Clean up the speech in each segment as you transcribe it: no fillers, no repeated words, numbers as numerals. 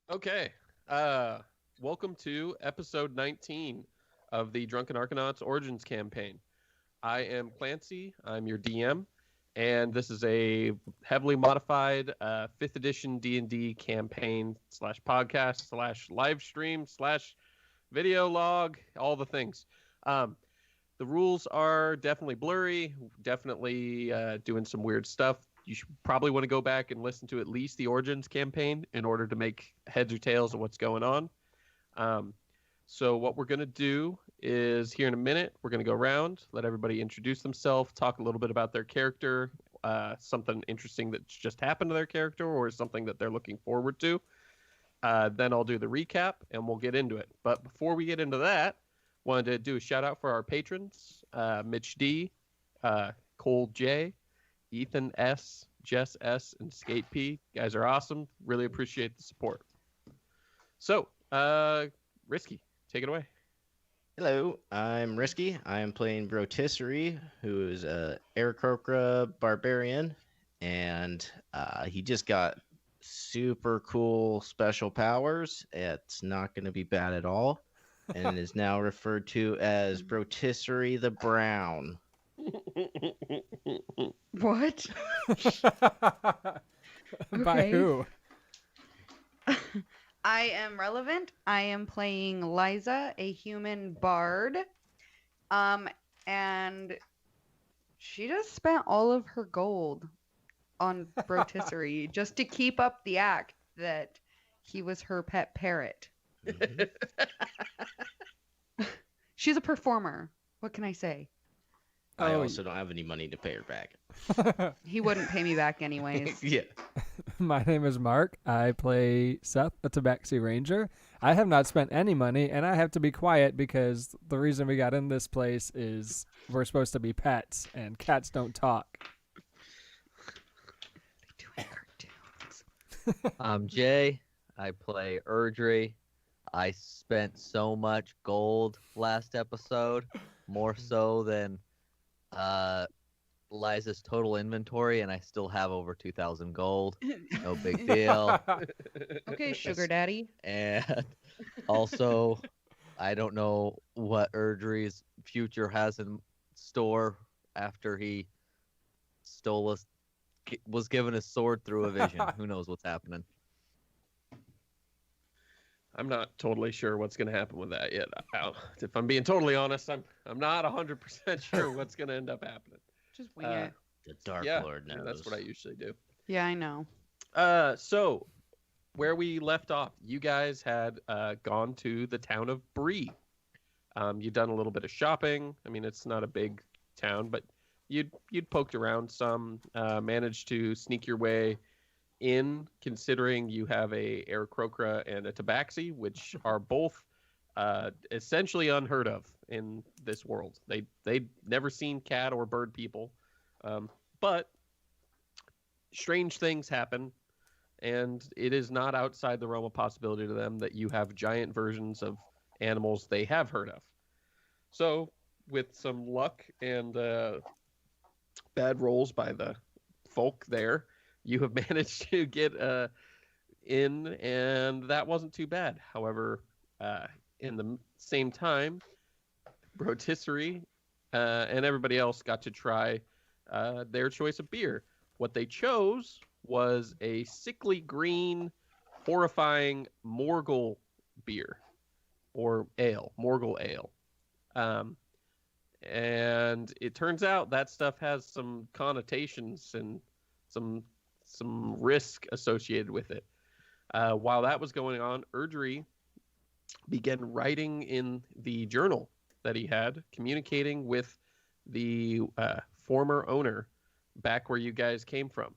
Okay. Welcome to episode 19 of the Drunken Arcanauts Origins campaign. I am Clancy. I'm your DM, and this is a heavily modified 5th edition D&D campaign slash podcast slash live stream slash video log, all the things. Um, the rules are definitely blurry, definitely doing some weird stuff. You should probably want to go back and listen to at least the Origins campaign in order to make heads or tails of what's going on. Um, so what we're going to do is here in a minute, we're going to go around, let everybody introduce themselves, talk a little bit about their character, something interesting that's just happened to their character or something that they're looking forward to. Then I'll do the recap and we'll get into it. But before we get into that, wanted to do a shout out for our patrons, Mitch D, Cole J, Ethan S, Jess S, and Skate P. You guys are awesome. Really appreciate the support. So, Risky, take it away. Hello, I'm Risky. I'm playing Rotisserie, who is a Aarakocra barbarian, and he just got super cool special powers. It's not going to be bad at all, and is now referred to as Rotisserie the Brown. What? By Okay. who? I am relevant. I am playing Liza, a human bard. And she just spent all of her gold on rotisserie just to keep up the act that he was her pet parrot. Mhm. She's a performer. What can I say? I Oh, also don't have any money to pay her back. He wouldn't pay me back anyways. Yeah. My name is Mark. I play Seth, a Tabaxi Ranger. I have not spent any money, and I have to be quiet because the reason we got in this place is we're supposed to be pets, and cats don't talk. Doing cartoons. I'm Jay. I play Erdry. I spent so much gold last episode, more so than Liza's total inventory, and I still have over 2,000 gold. No big deal. Okay, sugar daddy. And also, I don't know what Erdry's future has in store after he stole us, was given his sword through a vision. Who knows what's happening? I'm not totally sure what's going to happen with that yet. If I'm being totally honest, I'm not 100% sure what's going to end up happening. Just wing Uh, it. The Dark yeah, Lord knows. that's what I usually do. Yeah, I know. So where we left off, you guys had gone to the town of Bree. You'd done a little bit of shopping. I mean, it's not a big town, but you'd poked around some, managed to sneak your way in, considering you have a Aarakocra and a Tabaxi, which are both essentially unheard of in this world. They'd never seen cat or bird people, but strange things happen, and it is not outside the realm of possibility to them that you have giant versions of animals they have heard of. So, with some luck and bad rolls by the folk there, you have managed to get in, and that wasn't too bad. However, in the same time, Rotisserie and everybody else got to try their choice of beer. What they chose was a sickly green, horrifying Morgul beer or ale, Morgul ale. And it turns out that stuff has some connotations and some risk associated with it. While that was going on, Erdry began writing in the journal that he had, communicating with the former owner back where you guys came from.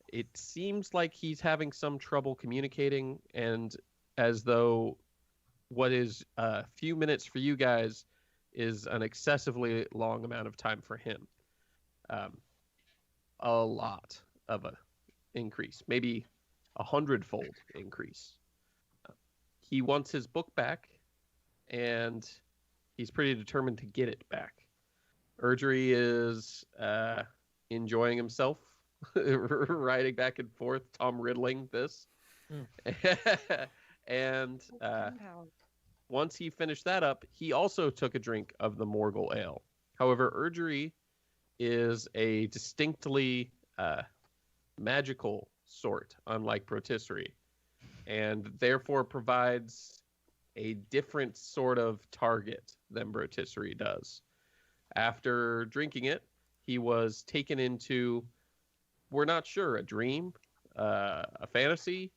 It seems like he's having some trouble communicating, and as though what is a few minutes for you guys is an excessively long amount of time for him. A lot of a increase, maybe 100-fold increase. He wants his book back, and he's pretty determined to get it back. Erdry is enjoying himself, riding back and forth, Tom Riddling this. And once he finished that up, he also took a drink of the Morgul ale. However, Erdry is a distinctly magical sort, unlike Rotisserie, and therefore provides a different sort of target than Rotisserie does. After drinking it, he was taken into, we're not sure, a dream, a fantasy,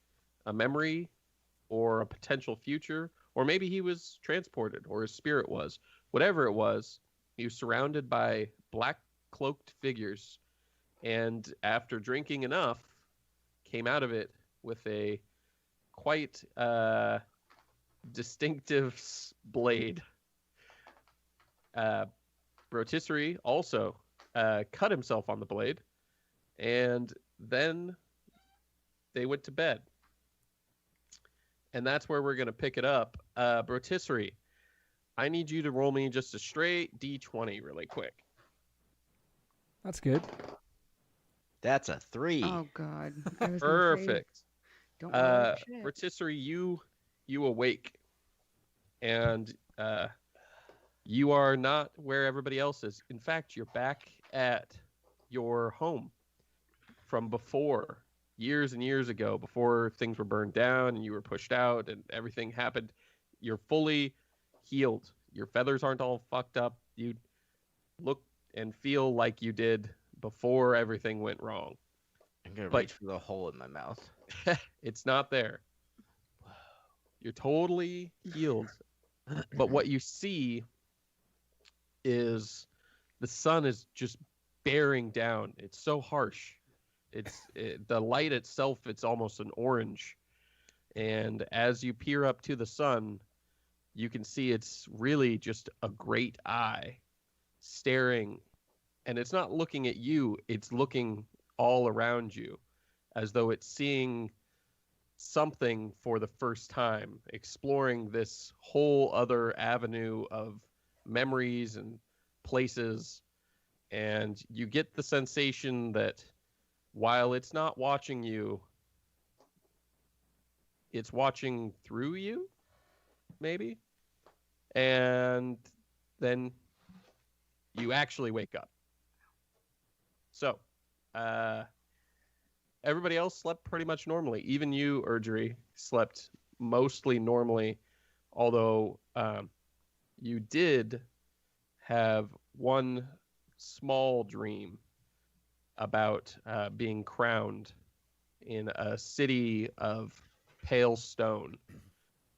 a memory, or a potential future, or maybe he was transported, or his spirit was. Whatever it was, he was surrounded by black cloaked figures, and after drinking enough, came out of it with a quite distinctive blade. Rotisserie also cut himself on the blade, and then they went to bed. And that's where we're going to pick it up. Rotisserie, I need you to roll me just a straight D20 really quick. That's good. That's a 3. Oh God. I was gonna say, Perfect. don't roll shit. Rotisserie, you awake, and you are not where everybody else is. In fact, you're back at your home from before, years and years ago, before things were burned down and you were pushed out and everything happened. You're fully healed. Your feathers aren't all fucked up. You look and feel like you did before everything went wrong. I'm gonna But- reach for the hole in my mouth. It's not there. You're totally healed. But what you see is the sun is just bearing down. It's so harsh. The light itself, it's almost an orange. And as you peer up to the sun, you can see it's really just a great eye staring. And it's not looking at you, it's looking all around you as though it's seeing something for the first time, exploring this whole other avenue of memories and places. And you get the sensation that while it's not watching you, it's watching through you, maybe. And then you actually wake up. So, everybody else slept pretty much normally. Even you, Erdry, slept mostly normally, although you did have one small dream about being crowned in a city of pale stone,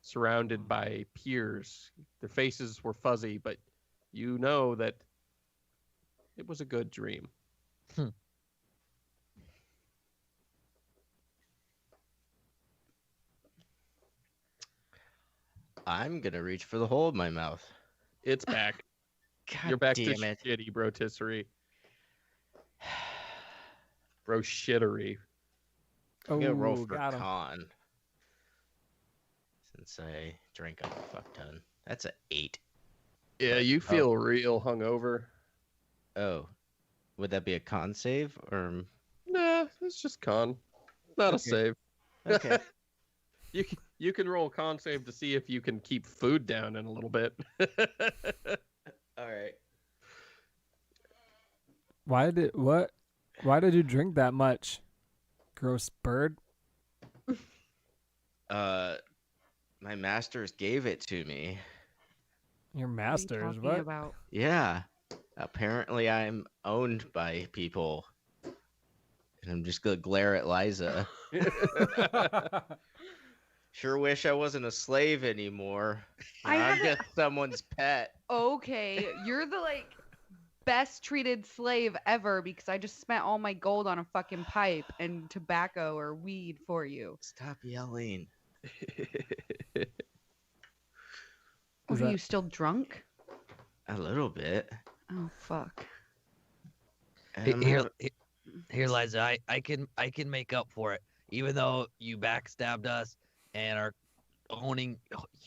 surrounded by peers. Their faces were fuzzy, but you know that it was a good dream. I'm gonna reach for the hole in my mouth. It's back. God You're back damn to it. shitty Rotisserie. Bro shittery. I'm gonna roll Ooh, for got him. con. Since I drank a fuck ton. That's a 8. Yeah, you feel real hungover. Oh. Would that be a con save? Or Nah, it's just con. Not a Okay. save. okay. You can roll a con save to see if you can keep food down in a little bit. Alright. Why did you drink that much? Gross bird. My masters gave it to me. Your What are you masters. talking What? about? Yeah. Apparently I'm owned by people. And I'm just gonna glare at Liza. Sure wish I wasn't a slave anymore. I I'm haven't- just someone's pet. Okay, you're the best treated slave ever because I just spent all my gold on a fucking pipe and tobacco or weed for you. Stop yelling. What, Is are that- you still drunk? A little bit. Oh fuck. I'm Here, having- here, Liza. I can make up for it. Even though you backstabbed us and are owning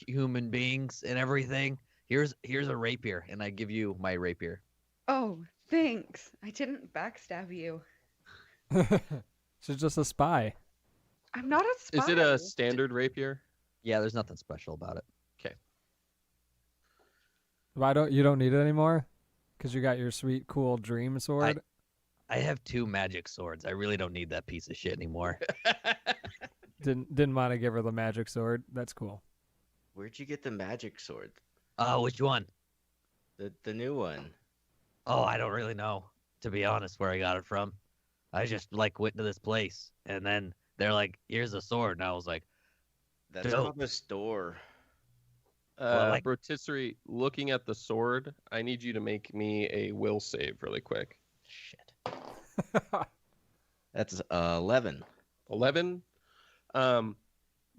human beings and everything. Here's a rapier, and I give you my rapier. Oh, thanks. I didn't backstab you. She's just a spy. I'm not a spy. Is it a standard rapier? Yeah, there's nothing special about it. Why don't you don't need it anymore? Because you got your sweet, cool dream sword. I have 2 magic swords. I really don't need that piece of shit anymore. Didn't want to give her the magic sword. That's cool. Where'd you get the magic sword? Oh, which one? The new one. Oh, I don't really know, to be honest, where I got it from. I just like went to this place, and then they're like, "Here's a sword," and I was like, That's Dope. from the store. Well, like- Rotisserie, looking at the sword, I need you to make me a will save really quick. Shit. That's 11. 11.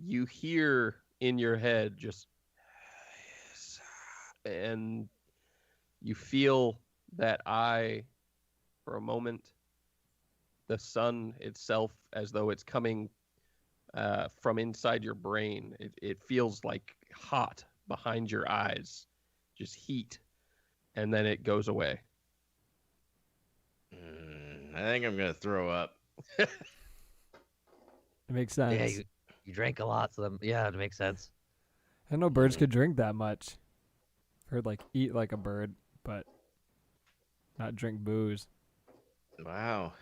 You hear in your head just, and you feel that eye for a moment, the sun itself, as though it's coming from inside your brain. It feels like hot behind your eyes, just heat, and then it goes away. I think I'm gonna throw up. It makes sense. "Yeah, you drank a lot, so yeah, it makes sense." I didn't know birds could drink that much. Heard like eat like a bird, but not drink booze. Wow.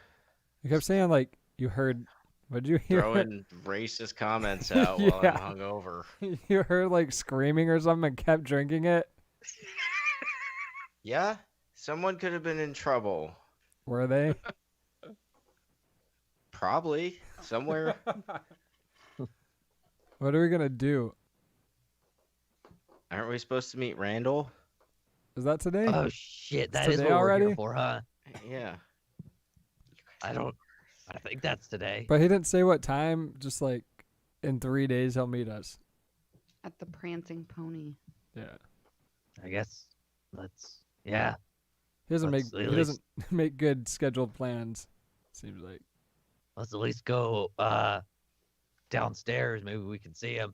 You kept saying like you heard. What did you hear? Throwing racist comments out while Yeah. I'm hungover. You heard like screaming or something and kept drinking it. Yeah, someone could have been in trouble. Were they? Probably somewhere. What are we gonna do? Aren't we supposed to meet Randall? Is that today? Oh shit, that is today what we're already? here for, huh? Yeah. I think that's today. But he didn't say what time. Just like in 3 days he'll meet us. At the Prancing Pony. Yeah. I guess yeah. He doesn't Let's make at he doesn't make good scheduled plans. Seems like. Let's at least go downstairs. Maybe we can see him.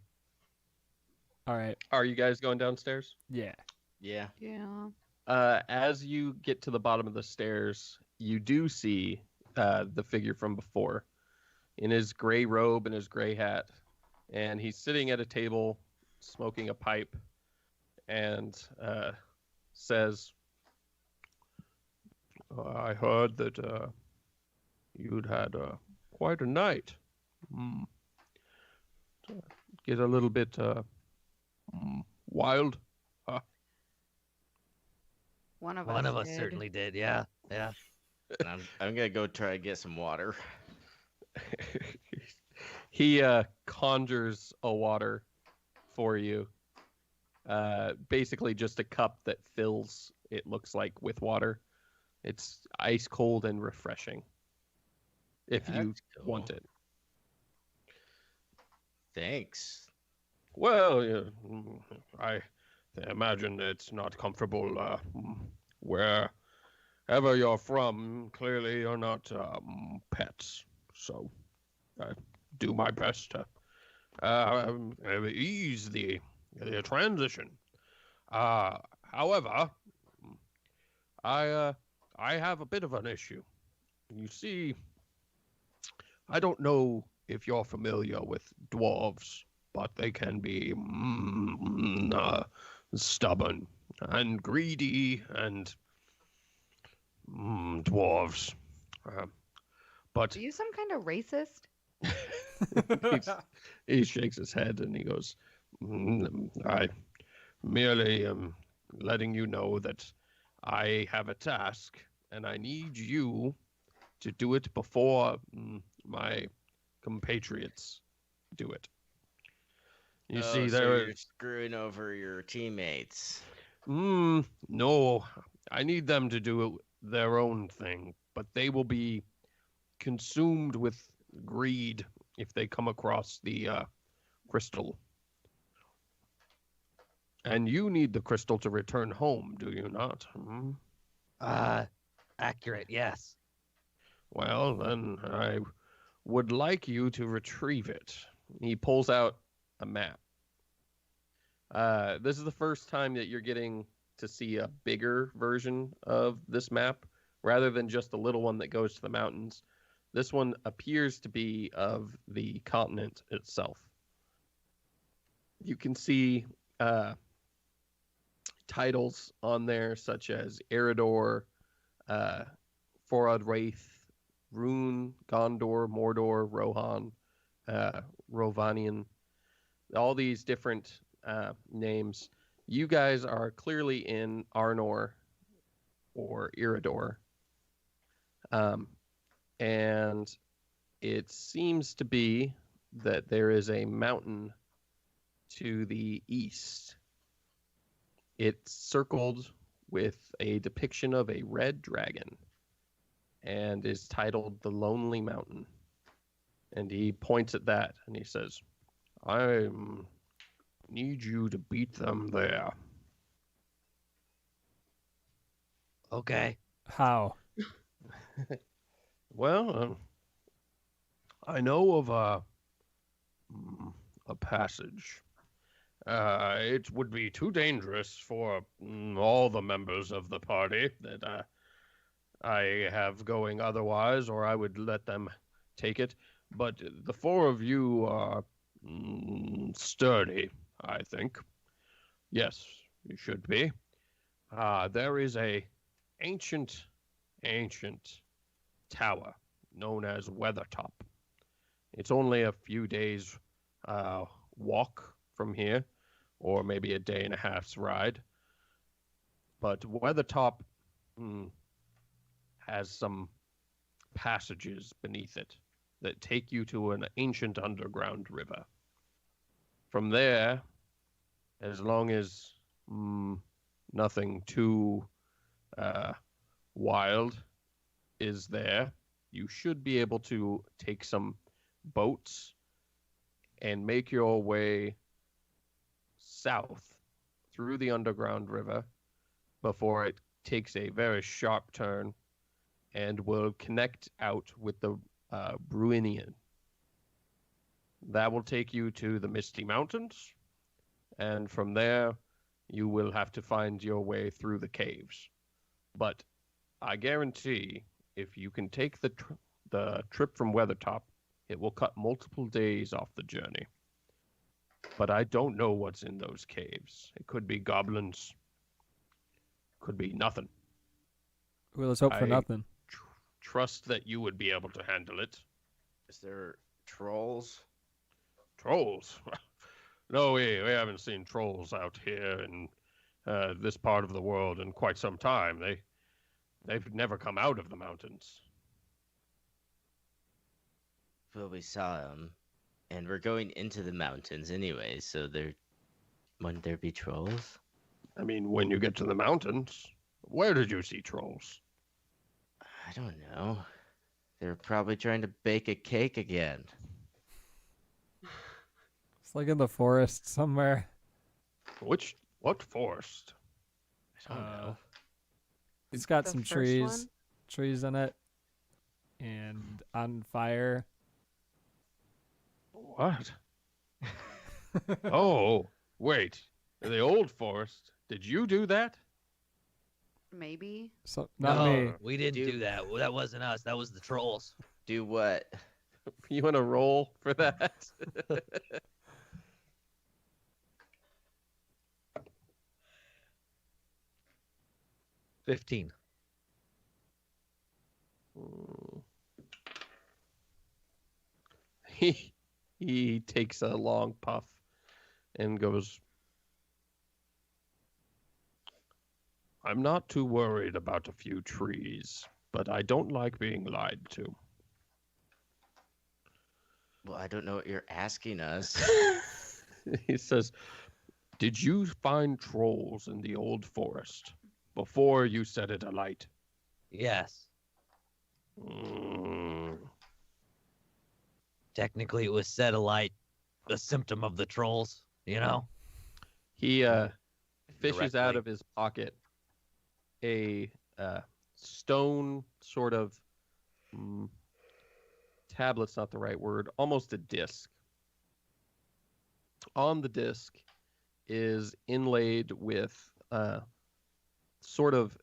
All right. Are you guys going downstairs? Yeah. Yeah. Yeah. As you get to the bottom of the stairs, you do see the figure from before in his gray robe and his gray hat. And he's sitting at a table smoking a pipe and says, I heard that you'd had quite a night. Get a little bit wild. One of us did. certainly did. Yeah. I'm gonna go try to get some water. He conjures a water for you. Basically just a cup that fills, it looks like, with water. It's ice cold and refreshing if you That's cool. want it. Thanks. Well, I imagine it's not comfortable wherever you're from. Clearly, you're not pets, so I do my best to ease the transition. However, I have a bit of an issue. You see, I don't know if you're familiar with dwarves, but they can be stubborn and greedy and dwarves. But Are you some kind of racist? he shakes his head and he goes, I merely am letting you know that I have a task and I need you to do it before my compatriots do it. You see, so there. you're screwing over your teammates. No, I need them to do their own thing, but they will be consumed with greed if they come across the crystal. And you need the crystal to return home, do you not? Accurate. Yes. Well, then I would like you to retrieve it. He pulls out a map. This is the first time that you're getting to see a bigger version of this map rather than just a little one that goes to the mountains. This one appears to be of the continent itself. You can see titles on there such as Eridor, uh, Forod Wraith, Rune, Gondor, Mordor, Rohan, Rovanian, all these different names. You guys are clearly in Arnor or Eridor. And it seems to be that there is a mountain to the east. It's circled with a depiction of a red dragon and is titled the Lonely Mountain. And he points at that and he says, I need you to beat them there. Okay. How? Well, I know of a passage. It would be too dangerous for all the members of the party that I have going otherwise, or I would let them take it. But the four of you are sturdy, I think. Yes, you should be. There is a ancient tower known as Weathertop. It's only a few days walk from here, or maybe a day and a half's ride. But Weathertop has some passages beneath it that take you to an ancient underground river. From there, as long as nothing too wild is there, you should be able to take some boats and make your way south through the underground river before it takes a very sharp turn and will connect out with the Bruinian. That will take you to the Misty Mountains, and from there you will have to find your way through the caves. But I guarantee if you can take the trip from Weathertop, it will cut multiple days off the journey. But I don't know what's in those caves. It could be goblins. Could be nothing. Well, let's hope for I- nothing. Trust that you would be able to handle it. Is there trolls? Trolls? No, we haven't seen trolls out here in this part of the world in quite some time. They've never come out of the mountains. Well, we saw them, and we're going into the mountains anyway, so wouldn't there be trolls? I mean, when you get to the mountains, where did you see trolls? I don't know. They're probably trying to bake a cake again. It's like in the forest somewhere. What forest? I don't know. It's got The some first trees in it, and on fire. What? Oh, wait. The old forest. Did you do that? Maybe. So not no, me. we didn't Dude. do that. Well, that wasn't us. That was the trolls. Do what? You want to roll for that? 15. He takes a long puff and goes, I'm not too worried about a few trees, but I don't like being lied to. Well, I don't know what you're asking us. He says, did you find trolls in the old forest before you set it alight? Yes. Mm. Technically, it was set alight, a symptom of the trolls, you know? He fishes out Directly. of his pocket a stone sort of tablet's not the right word, almost a disc. On the disc is inlaid with sort of,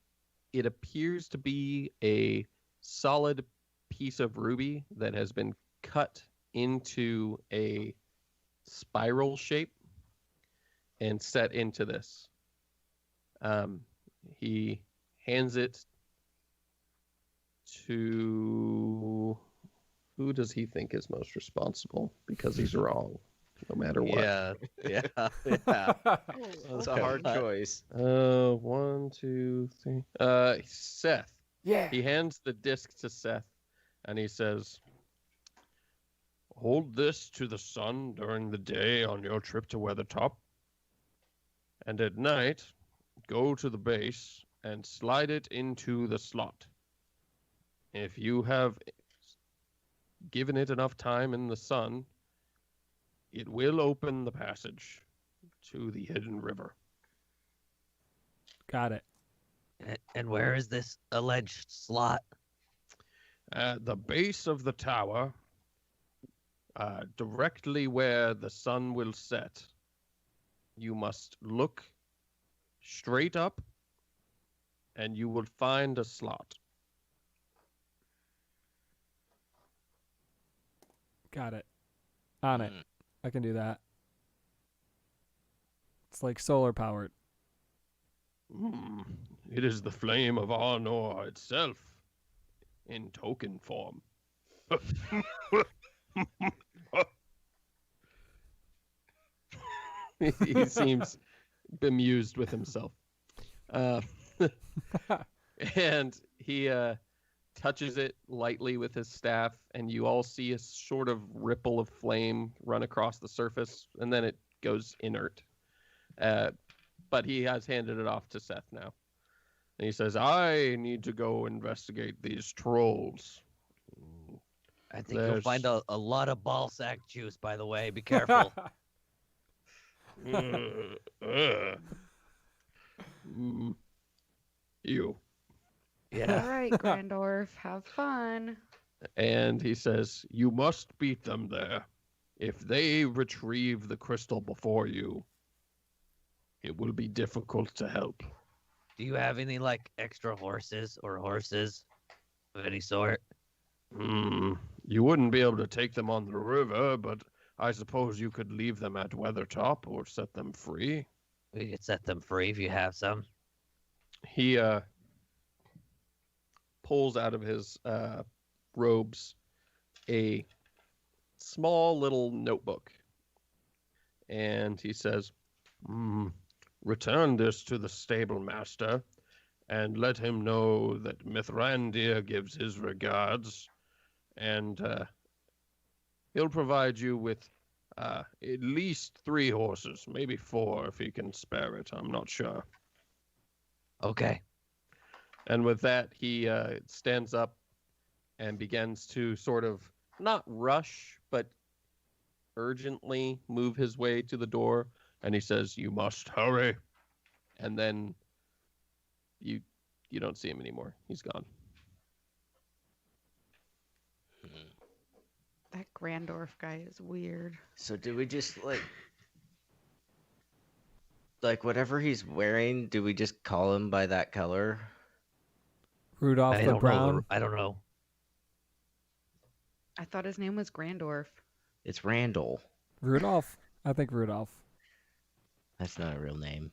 it appears to be a solid piece of ruby that has been cut into a spiral shape. and set into this. He hands it to who does he think is most responsible? Because he's wrong, no matter what. Yeah, yeah, yeah. It's Okay. a hard choice. 1, 2, 3. Seth. Yeah. He hands the disc to Seth, and he says, "Hold this to the sun during the day on your trip to Weathertop, and at night, go to the base and slide it into the slot. If you have given it enough time in the sun, it will open the passage to the hidden river." Got it. And where is this alleged slot? At the base of the tower, directly where the sun will set, you must look straight up and you will find a slot. Got it. On it. Mm. I can do that. It's like solar powered. It is the flame of Arnor itself in token form. He seems bemused with himself. And he touches it lightly with his staff, and you all see a sort of ripple of flame run across the surface, and then it goes inert. But he has handed it off to Seth now. And he says, "I need to go investigate these trolls." I think you'll find There's- a lot of ball sack juice, by the way. Be careful. You. Yeah. All right, Grandorf, have fun. And he says, "You must beat them there. If they retrieve the crystal before you, it will be difficult to help." Do you have any like extra horses or horses of any sort? You wouldn't be able to take them on the river, but I suppose you could leave them at Weathertop or set them free. We could set them free if you have some. He pulls out of his robes a small little notebook, and he says, "Return this to the stable master, and let him know that Mithrandir gives his regards, and he'll provide you with at least 3 horses, maybe 4 if he can spare it. I'm not sure." Okay. And with that, he stands up and begins to sort of not rush, but urgently move his way to the door. And he says, "You must hurry." And then you don't see him anymore. He's gone. That Grandorf guy is weird. So do we just like whatever he's wearing, do we just call him by that color? Rudolph I the don't Brown. know. I don't know. I thought his name was Grandorf. It's Randall. Rudolph? I think Rudolph. That's not a real name.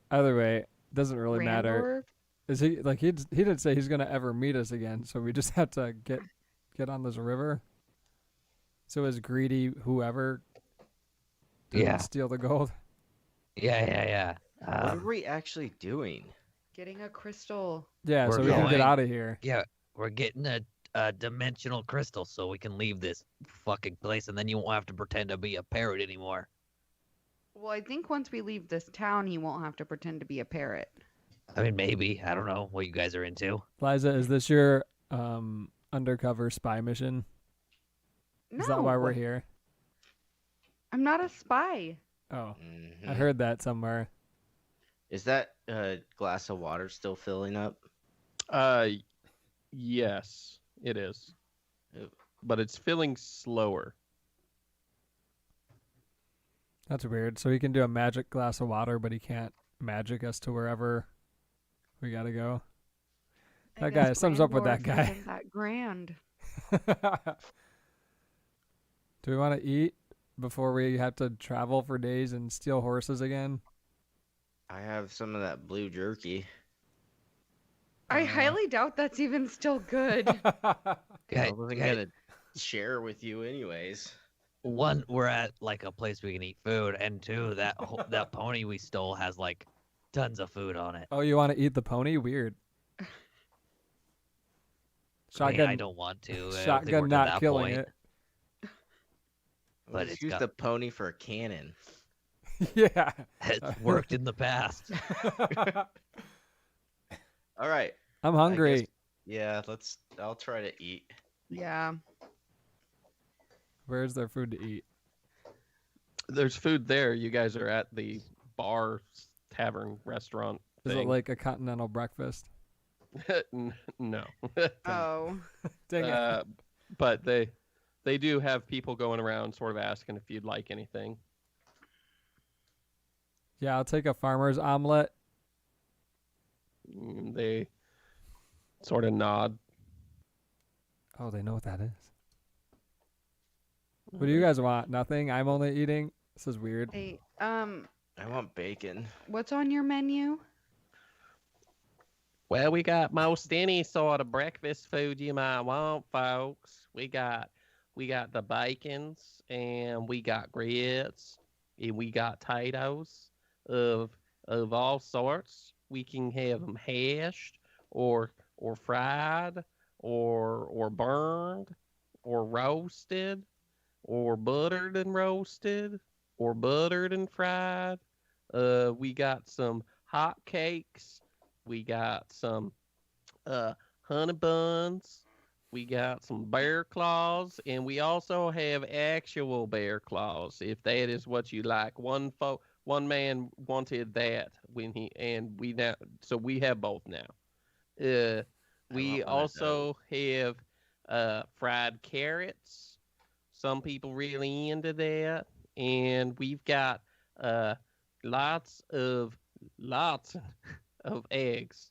Either way, doesn't really matter. Grandorf? Is he like he didn't say he's gonna ever meet us again, so we just have to get on this river. So is greedy whoever didn't Yeah. steal the gold? Yeah. What are we actually doing? Getting a crystal. Yeah, We're so we can get going- out of here. Yeah, we're getting a dimensional crystal so we can leave this fucking place, and then you won't have to pretend to be a parrot anymore. Well, I think once we leave this town, he won't have to pretend to be a parrot. I mean, maybe. I don't know what you guys are into. Liza, is this your undercover spy mission? No, Is that why we're here? I'm not a spy. Oh, Mhm. I heard that somewhere. Is that glass of water still filling up? Yes, it is. Ew. But it's filling slower. That's weird. So he can do a magic glass of water, but he can't magic us to wherever we gotta go. I That guy guess sums up with that Grandorf guy. isn't that grand. Do we want to eat before we have to travel for days and steal horses again? I have some of that blue jerky. I Uh. highly doubt that's even still good. I Okay, wasn't okay. gonna share with you anyways. One, we're at like a place we can eat food, and two, that pony we stole has like tons of food on it. Oh, you want to eat the pony? Weird. I mean, Shotgun. I don't want to. I don't think we're Shotgun to not that killing point. it. But Let's it's use got- the pony for a cannon. Yeah. It's worked in the past. All right. I'm I hungry. guess- yeah, I'll try to eat. Yeah. Where's there food to eat? There's food there. You guys are at the bar, tavern, restaurant Is it thing. like a continental breakfast? No. Oh. Dang it. But they do have people going around sort of asking if you'd like anything. Yeah, I'll take a farmer's omelet. They sort of nod. Oh, they know what that is. What do you guys want? Nothing? I'm only eating? This is weird. Hey, I want bacon. what's on your menu? Well, we got most any sort of breakfast food you might want, folks. We got the bacons, and we got grits, and we got potatoes of all sorts. We can have them hashed, or fried, or burned, or roasted, or buttered and roasted, or buttered and fried. We got some hot cakes. We got some honey buns. We got some bear claws, and we also have actual bear claws, if that is what you like. One man wanted that so we have both now. I We want one of also have fried carrots. Some people really into that, and we've got lots of eggs.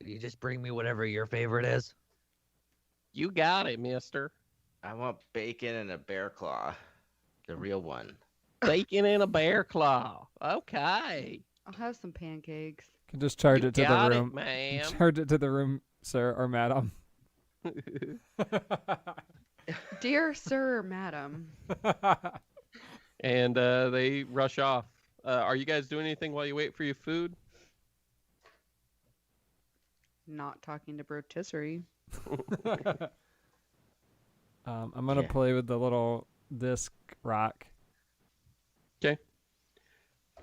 You just bring me whatever your favorite is. You got it, mister. I want bacon and a bear claw. The real one. Bacon and a bear claw. Okay. I'll have some pancakes. Can just charge You it to the got room. it, ma'am. Charge it to the room, sir or madam. Dear sir, madam. And they rush off. Are you guys doing anything while you wait for your food? Not talking to Brotisserie. I'm gonna Yeah. play with the little disc rock.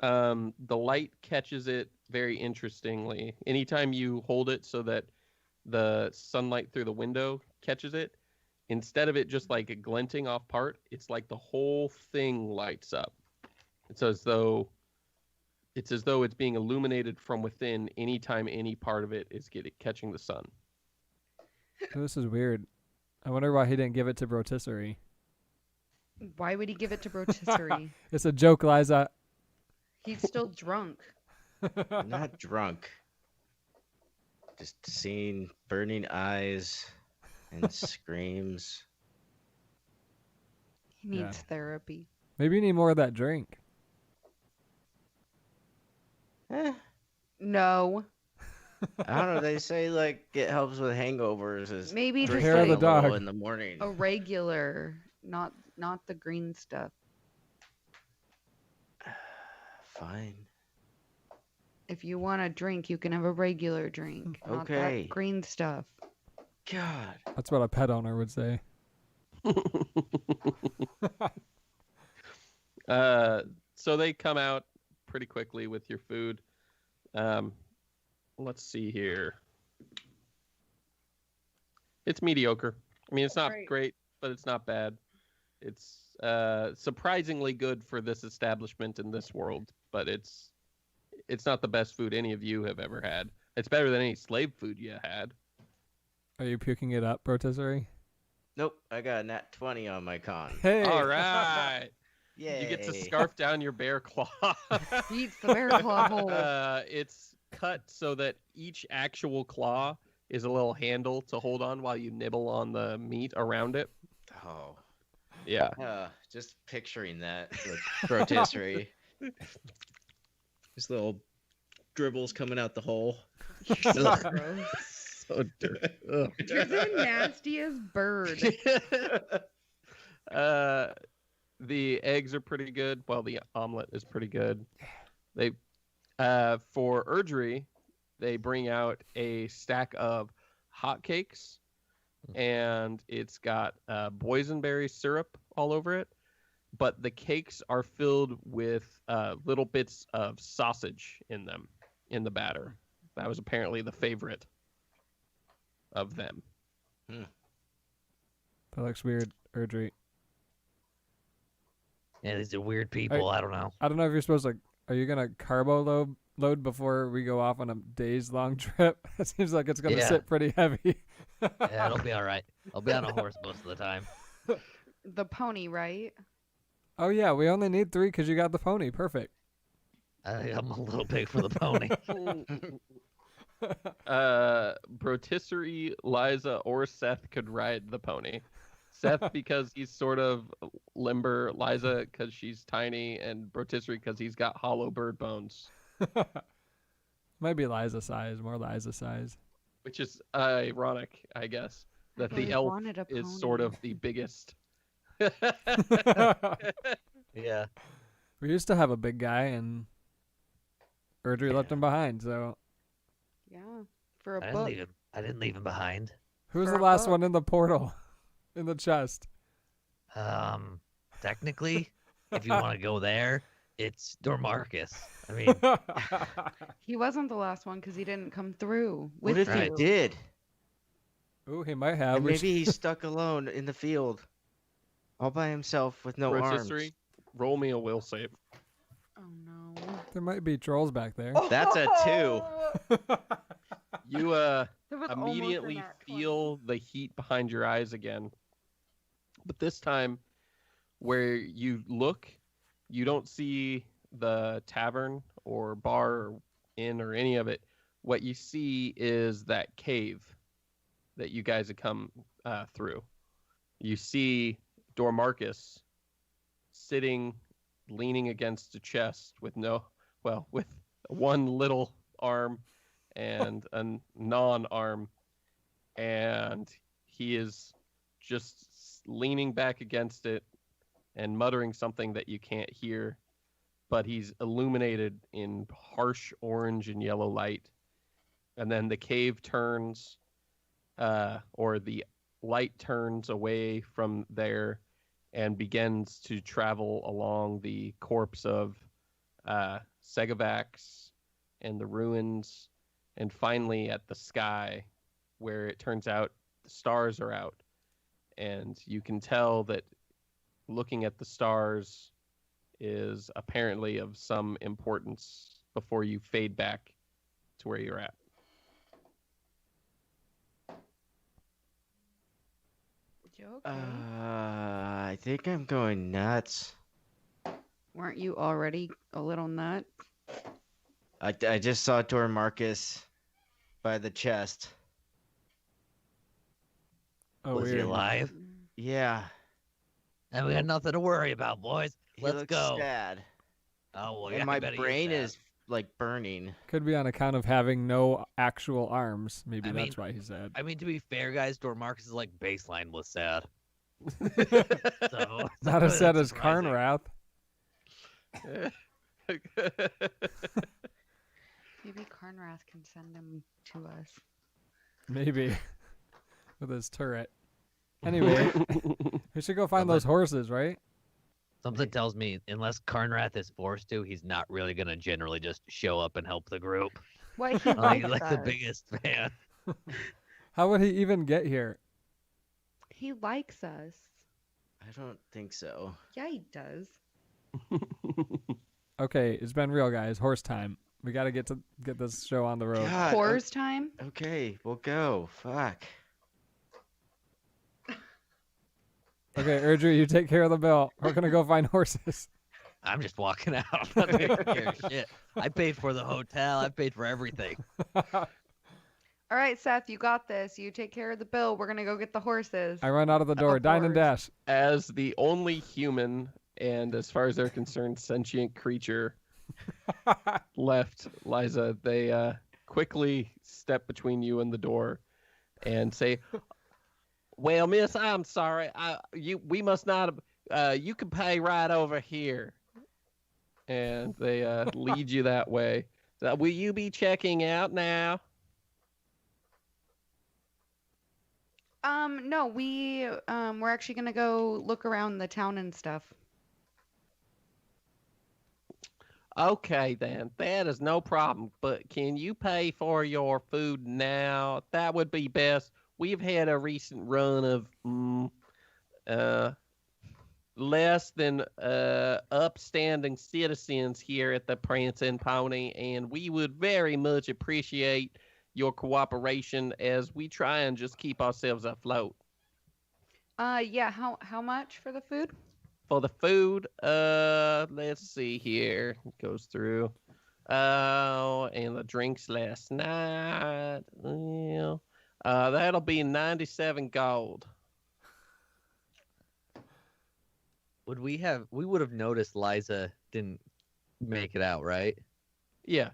The light catches it very interestingly. Anytime you hold it so that the sunlight through the window catches it, instead of it just like glinting off part, it's like the whole thing lights up. It's as though it's being illuminated from within anytime any part of it is catching the sun. This is weird. I wonder why he didn't give it to Brotisserie. Why would he give it to Brotisserie? It's a joke, Liza. He's still drunk. I'm not drunk. Just seeing burning eyes and screams. He needs Yeah. therapy. Maybe you need more of that drink. No. I don't know. They say like it helps with hangovers. Is Maybe just drinking Hair of the a little dog. in the morning. a regular, not the green stuff. Fine. If you want a drink, you can have a regular drink, not Okay. that green stuff. God. That's what a pet owner would say. So they come out pretty quickly with your food. Let's see here. It's mediocre. I mean, it's not Right. great, but it's not bad. It's surprisingly good for this establishment in this world, but it's not the best food any of you have ever had. It's better than any slave food you had. Are you puking it up, Brotisserie? Nope. I got a nat 20 on my con. Hey. All right. Yay. You get to scarf down your bear claw. He eats the bear claw whole. It's cut so that each actual claw is a little handle to hold on while you nibble on the meat around it. Oh. Yeah. Just picturing that with rotisserie. Just little dribbles coming out the hole. You're so Ugh. gross. So dirty. Ugh. You're the nastiest bird. The eggs are pretty good. Well, the omelet is pretty good. They, for Erdry, they bring out a stack of hotcakes, and it's got boysenberry syrup all over it. But the cakes are filled with little bits of sausage in them, in the batter. That was apparently the favorite of them. That looks weird, Erdry. Yeah, these are weird people. I don't know. I don't know if you're supposed to. Are you gonna carbo load before we go off on a days long trip? It seems like it's gonna Yeah. sit pretty heavy. Yeah, it'll be all right. I'll be on a horse most of the time. The pony, right? Oh yeah, we only need 3 because you got the pony. Perfect. I'm a little big for the pony. Brotisserie, Liza, or Seth could ride the pony. Seth because he's sort of limber, Liza because she's tiny, and Brotisserie because he's got hollow bird bones, Might be Liza size, more Liza size. which is ironic, I guess, that the really elf wanted a is sort pony. of the biggest. Yeah. We used to have a big guy, and Erdry left him behind. So Yeah, for a I book. didn't leave him behind. who was For the a last book. one in the portal, in the chest? Technically, if you want to go there, it's Dormarcus. I mean, He wasn't the last one because he didn't come through. What with if he you. did? Ooh, he might have. And We maybe he's stuck alone in the field, all by himself with no arms. Rotisserie, roll me a will save. Oh no. there might be trolls back there. That's a 2. You That was almost a immediately nat 20. feel the heat behind your eyes again. But this time, where you look, you don't see the tavern or bar or inn or any of it. What you see is that cave that you guys have come through. You see Dormarcus sitting, leaning against a chest with with one little arm and a non-arm, and he is just leaning back against it and muttering something that you can't hear, but he's illuminated in harsh orange and yellow light. And then the cave turns, or the light turns away from there and begins to travel along the corpse of Segavax and the ruins, and finally at the sky, where it turns out the stars are out. And you can tell that looking at the stars is apparently of some importance before you fade back to where you're at. You okay? I think I'm going nuts. Weren't you already a little nut? I just saw Dormarcus by the chest. Oh, was he weird. alive? Yeah. And we got nothing to worry about, boys. He Let's looks go. sad. Oh, well, And yeah, my I bet he brain sad. is like burning. Could be on account of having no actual arms. Maybe I that's mean- why he's sad. I mean, to be fair, guys, Dormarcus is like baseline was sad. So, Not as sad as surprising. Karnrath. Maybe Karnrath can send him to us. Maybe. With his turret. Anyway, we should go find those horses, right? Something tells me, unless Karnrath is forced to, he's not really gonna generally just show up and help the group. Why he Like, likes like the us. biggest fan. How would he even get here? He likes us. I don't think so. Yeah, he does. Okay, it's been real, guys. Horse time. We got to get this show on the road. God, Horrors time? okay, we'll go. Fuck. Okay, Erdry, you take care of the bill. We're gonna go find horses. I'm just walking out. I'm not taking care of shit. I paid for the hotel. I paid for everything. All right, Seth, you got this. You take care of the bill. We're gonna go get the horses. I run out of the door. Of Dine and course. dash. As the only human, and as far as they're concerned, sentient creature left, Liza, they quickly step between you and the door and say, "Well, miss, I'm sorry. We must not have, you can pay right over here." And they lead you that way. Will you be checking out now? No, we're actually gonna go look around the town and stuff. Okay, then. That is no problem. But can you pay for your food now? That would be best. We've had a recent run of less than upstanding citizens here at the Prancing Pony, and we would very much appreciate your cooperation as we try and just keep ourselves afloat. Yeah, how much for the food? For the food, let's see here. It goes through. Oh, and the drinks last night. Well, that'll be 97 gold. We would have noticed Liza didn't make it out, right? Yeah.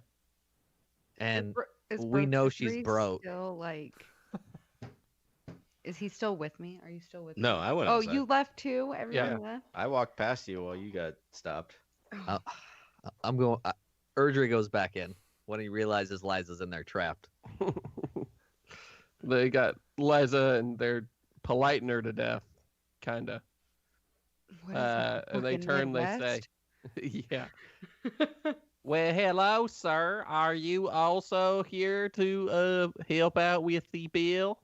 And Is we know she's Rotisserie broke. Still like, is he still with me? Are you still with me? No, I went Oh, outside. you left too? Everybody left? I walked past you while you got stopped. I'm going. Erdry goes back in when he realizes Liza's in there trapped. They got Liza and they're politing her to death, kind of. What is that, And they fucking turn, Midwest? they say, yeah. Well, hello, sir. Are you also here to help out with the bill?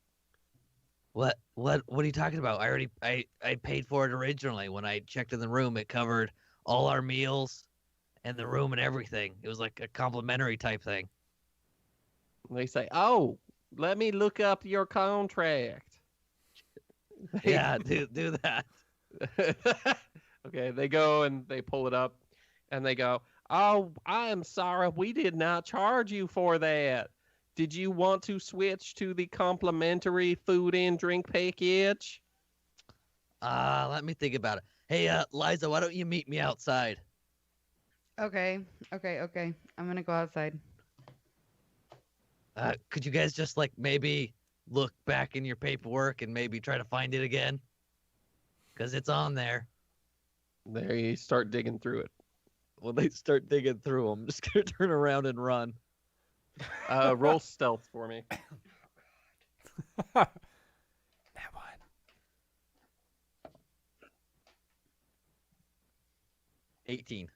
What are you talking about? I paid for it originally when I checked in the room. It covered all our meals and the room and everything. It was like a complimentary type thing. And they say, "Oh, let me look up your contract." Yeah, do that. Okay, they go and they pull it up, and they go, "Oh, I am sorry, we did not charge you for that. Did you want to switch to the complimentary food and drink package?" Let me think about it. Hey, Liza, why don't you meet me outside? Okay. I'm gonna go outside. Could you guys just like maybe look back in your paperwork and maybe try to find it again? Because it's on there. They start digging through it. When they start digging through them, I'm just gonna turn around and run. Roll stealth for me. That one. 18.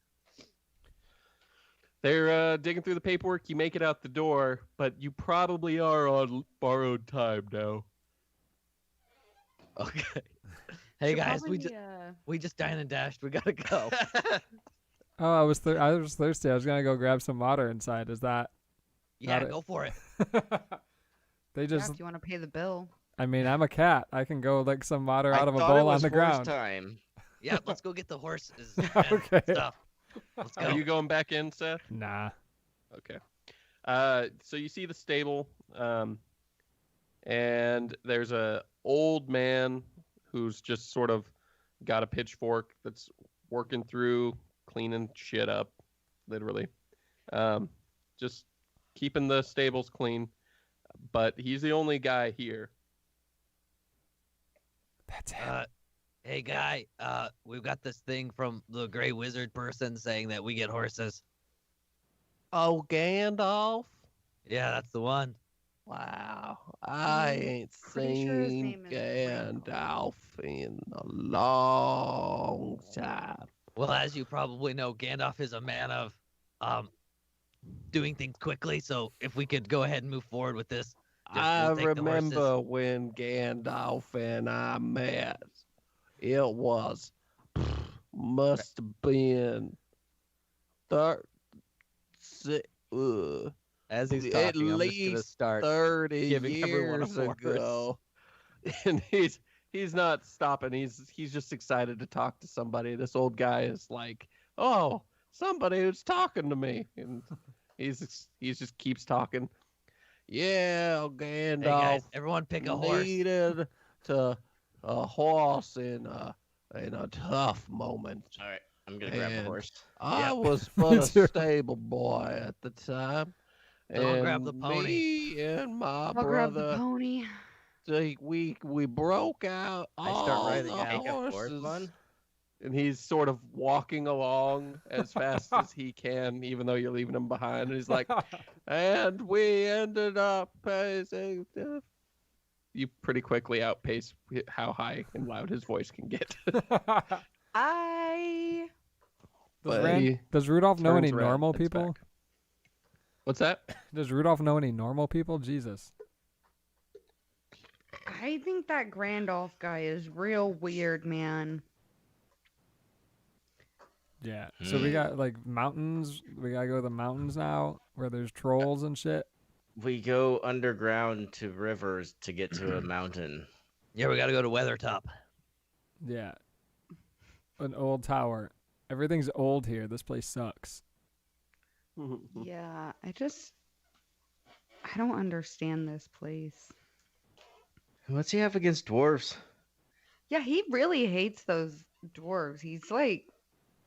They're digging through the paperwork. You make it out the door, but you probably are on borrowed time now. Okay. Hey Should guys, probably, we just dined and dashed. We gotta go. Oh, I was thirsty. I was gonna go grab some water inside. Is that? Yeah, Got it. go for it. They yeah, just. if you want to pay the bill. I mean, I'm a cat. I can go lick some water out of a thought it bowl on was the horse ground. time. Yeah, let's go get the horses and Okay. stuff. Let's go. Are you going back in, Seth? Nah. Okay. So you see the stable, and there's a old man who's just sort of got a pitchfork that's working through cleaning shit up, literally. Just keeping the stables clean, but he's the only guy here. That's him. Hey guy, we've got this thing from the Gray Wizard person saying that we get horses. Oh, Gandalf? Yeah, that's the one. Wow, I ain't Pretty sure his seen name is Randall. Gandalf in a long time. Well, as you probably know, Gandalf is a man of doing things quickly. So if we could go ahead and move forward with this, I we'll take the horses. remember when Gandalf and I met. It was must have been 30, As he's at talking, I'm just gonna least start 30 giving everyone a years horse. ago. And he's not stopping. He's just excited to talk to somebody. This old guy is like, "Oh, somebody who's talking to me," and he's just keeps talking. Yeah, Hey Gandalf guys, everyone pick a horse. needed to a horse in a tough moment. All right, I'm gonna grab a And horse. I Yep. was Me but a too. stable boy at the time. Then I'll grab And the pony. me and my I'll grab the brother, pony. we broke out I start all riding the out. Take a fourth horses. one. And he's sort of walking along as fast as he can, even though you're leaving him behind. And he's like, and we ended up pacing. You pretty quickly outpace how high and loud his voice can get. I But he Does Rudolph know turns any around normal and heads people? back. What's that? Does Rudolph know any normal people? Jesus. I think that Grandolph guy is real weird, man. Yeah. So we Hmm. got like mountains. We gotta go to the mountains now, where there's trolls and shit. We go underground to rivers to get to a mountain. Yeah, we gotta go to Weathertop. Yeah. An old tower. Everything's old here. This place sucks. Yeah, I don't understand this place. What's he have against dwarves? Yeah, he really hates those dwarves. He's like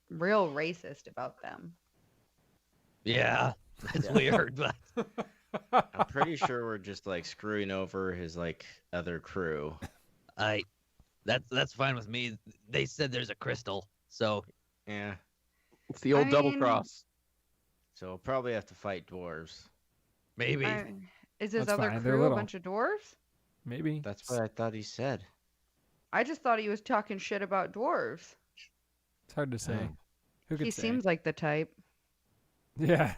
real racist about them. Yeah, that's Yeah. weird, but I'm pretty sure we're just like screwing over his like other crew. that's fine with me. They said there's a crystal, so Yeah. It's the old I double mean- cross. So we'll probably have to fight dwarves. maybe. Is his That's other fine, they're crew a little. bunch of dwarves? Maybe. That's what I thought he said. I just thought he was talking shit about dwarves. It's hard to say. Oh. Who could He say? seems like the type. Yeah.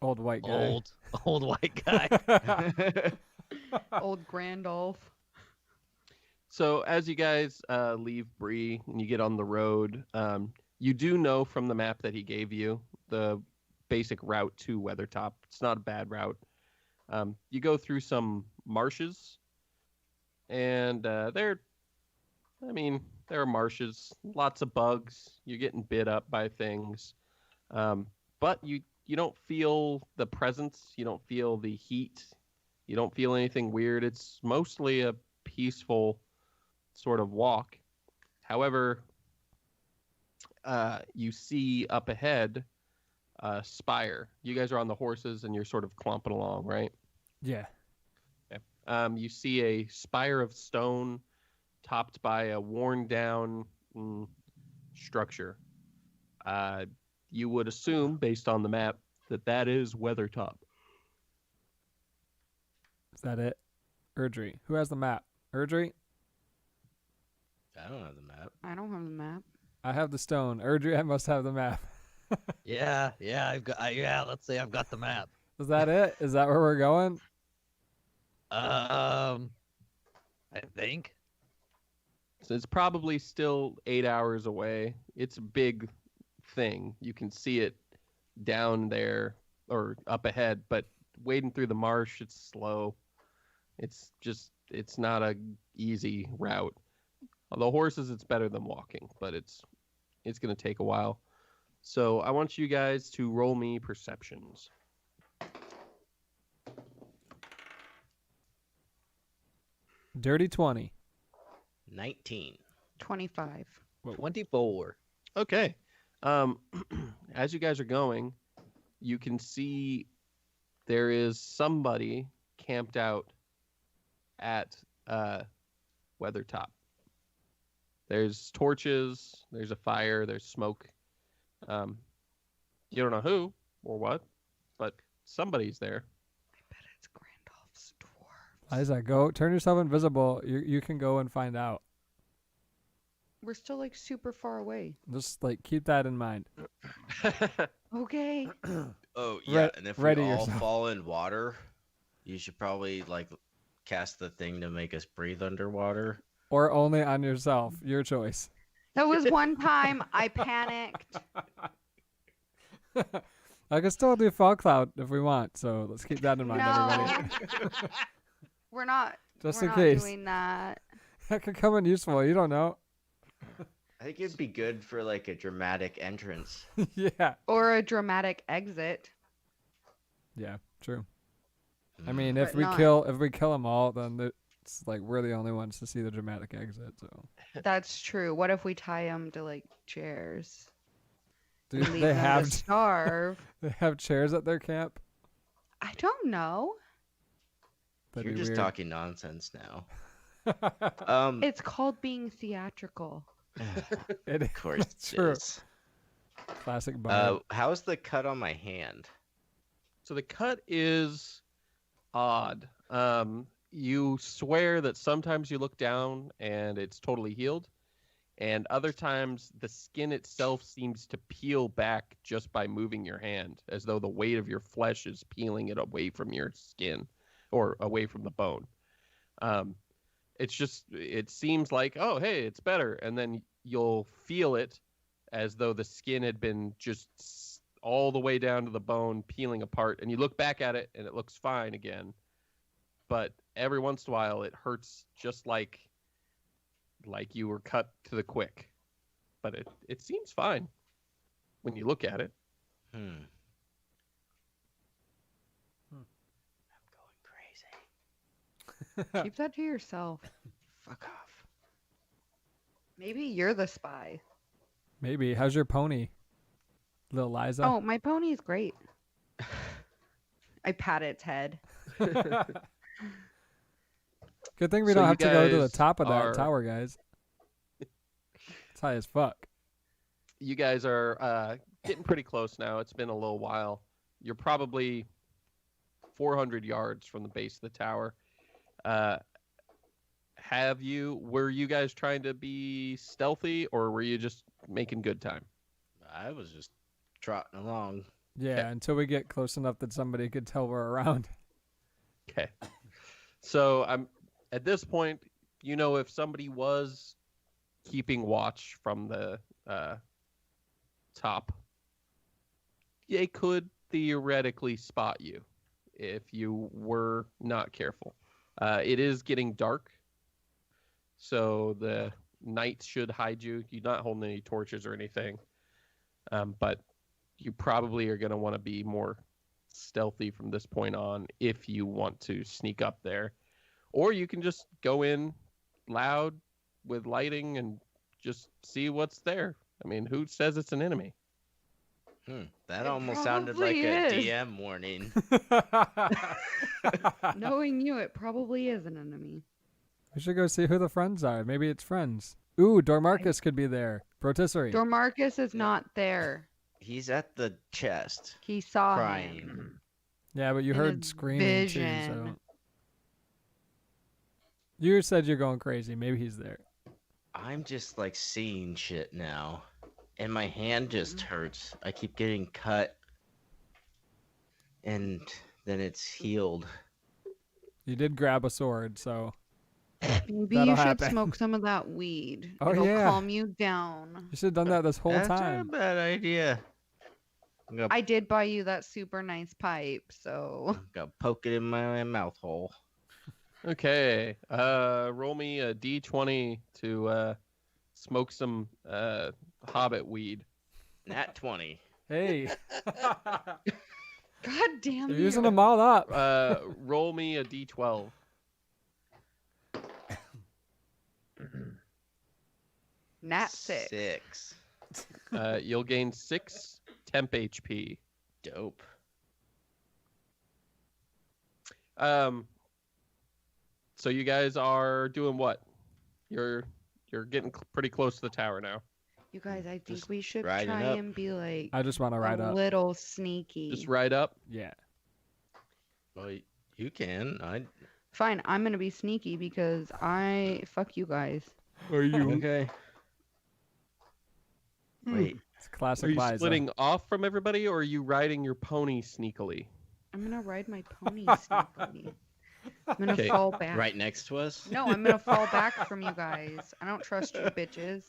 Old white guy. Old white guy. Old Grandolph. So as you guys leave Bree and you get on the road, you do know from the map that he gave you the basic route to Weathertop. It's not a bad route. You go through some marshes, and there are marshes, lots of bugs. You're getting bit up by things, but you don't feel the presence. You don't feel the heat. You don't feel anything weird. It's mostly a peaceful sort of walk. However, you see up ahead a spire. You guys are on the horses and you're sort of clomping along, right? Yeah. You see a spire of stone topped by a worn down structure. You would assume, based on the map, that is Weathertop. Is that it? Erdry. Who has the map? Erdry? I don't have the map. I don't have the map. I have the stone. Erdry, I must have the map. yeah, I've got. Yeah, let's say I've got the map. Is that it? Is that where we're going? I think. So it's probably still 8 hours away. It's a big thing. You can see it down there or up ahead, but wading through the marsh, it's slow. It's not a easy route. On the horses, it's better than walking, but it's going to take a while. So I want you guys to roll me perceptions. Dirty 20. 19. 25. 24. Okay. As you guys are going, you can see there is somebody camped out at Weathertop. There's torches, there's a fire, there's smoke. You don't know who or what, but somebody's there. I bet it's Grandolph's dwarves. Liza, go turn yourself invisible. You can go and find out. We're still like super far away. Just like keep that in mind. Okay. Oh, yeah. Re- And if ready we all yourself. fall in water, you should probably like cast the thing to make us breathe underwater. Or only on yourself. Your choice. That was one time I panicked. I can still do Fog Cloud if we want, so let's keep that in mind, No. everybody. We're not. Just we're in not case. doing that. That could come in useful. You don't know. I think it'd be good for like a dramatic entrance. Yeah. Or a dramatic exit. Yeah, true. I mean, But if we not- kill them all, then it's like we're the only ones to see the dramatic exit. So That's true. What if we tie them to like chairs? do And leave they them have to starve? they have chairs at their camp? I don't know. That'd You're be just weird. talking nonsense now. It's called being theatrical. It Of course, it's it true. is. Classic bar. How's the cut on my hand? So the cut is odd. You swear that sometimes you look down and it's totally healed, and other times the skin itself seems to peel back just by moving your hand, as though the weight of your flesh is peeling it away from your skin or away from the bone. It seems like, oh, hey, it's better, and then you'll feel it as though the skin had been just all the way down to the bone, peeling apart, and you look back at it and it looks fine again. But every once in a while it hurts just like you were cut to the quick. But it seems fine when you look at it. I'm going crazy. Keep that to yourself. Fuck off. Maybe you're the spy. Maybe. How's your pony, little Liza? Oh, my pony's great. I pat its head. Good thing we So don't you have to go to the guys top of that are- tower, guys. It's high as fuck. You guys are getting pretty close now. It's been a little while. You're probably 400 yards from the base of the tower. Were you guys trying to be stealthy, or were you just making good time? I was just trotting along. Yeah, Okay. until we get close enough that somebody could tell we're around. Okay. So I'm at this point, if somebody was keeping watch from the top, they could theoretically spot you if you were not careful. It is getting dark, so the night should hide you. You're not holding any torches or anything, but you probably are going to want to be more stealthy from this point on if you want to sneak up there. Or you can just go in loud with lighting and just see what's there. I mean, who says it's an enemy? That It almost sounded like probably a is. DM warning. Knowing you, it probably is an enemy. We should go see who the friends are. Maybe it's friends. Ooh, Dormarcus could be there. Rotisserie. Dormarcus is not there. He's at the chest, He saw crying. him. Yeah, but you in heard his screaming too, so. vision. You said you're going crazy. Maybe he's there. I'm just like seeing shit now, and my hand just hurts. I keep getting cut, and then it's healed. You did grab a sword, so Maybe That'll you should happen. smoke some of that weed. Oh, It'll yeah. calm you down. you should have done that this whole That's time. a bad idea. I'm gonna, I did buy you that super nice pipe, so gonna poke it in my mouth hole. Okay. Roll me a d20 to smoke some hobbit weed. Nat 20. Hey, God damn you're you. using them all up. Roll me a d12. Nat 6. 6. You'll gain 6 temp HP. Dope. So you guys are doing what? You're getting pretty close to the tower now. You guys, I think Just we should riding try up. and be like I just want to ride a up. little sneaky. Just ride up. Yeah. Well, you can. Fine, I'm gonna be sneaky because fuck you guys. Are you? Okay. Wait. It's classic Are you Liza. splitting off from everybody, or are you riding your pony sneakily? I'm gonna ride my pony sneakily. I'm gonna Okay. fall back. Right next to us? No, I'm gonna fall back from you guys. I don't trust you bitches.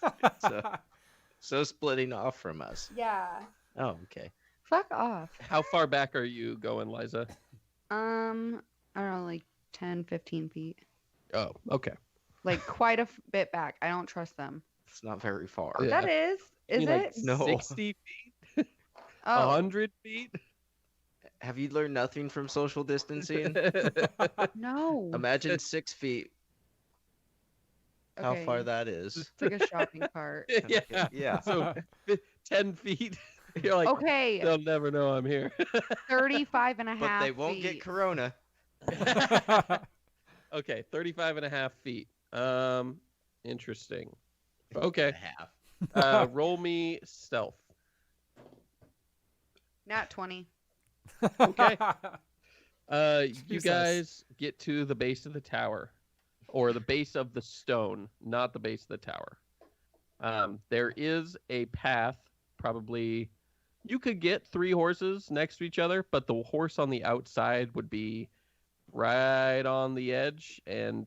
So splitting off from us. Yeah. Oh, okay. Fuck off. How far back are you going, Liza? I don't know, like 10, 15 feet. Oh, okay. Like quite a bit back. I don't trust them. It's not very far. Yeah. That is. You Is mean, like, it? No. 60 feet? Oh, 100 feet? Have you learned nothing from social distancing? No. Imagine 6 feet. How far Okay. that is. It's like a shopping cart. Yeah. Yeah. So 10 feet. You're like, Okay, they'll never know I'm here. 35 and a But half they won't get feet. corona. Okay, 35 and a half feet. Interesting. And Okay. a half. Roll me stealth. Nat 20. Okay. You Jesus. guys get to the base of the tower, or the base of the stone, not the base of the tower. There is a path, probably you could get 3 horses next to each other, but the horse on the outside would be right on the edge, and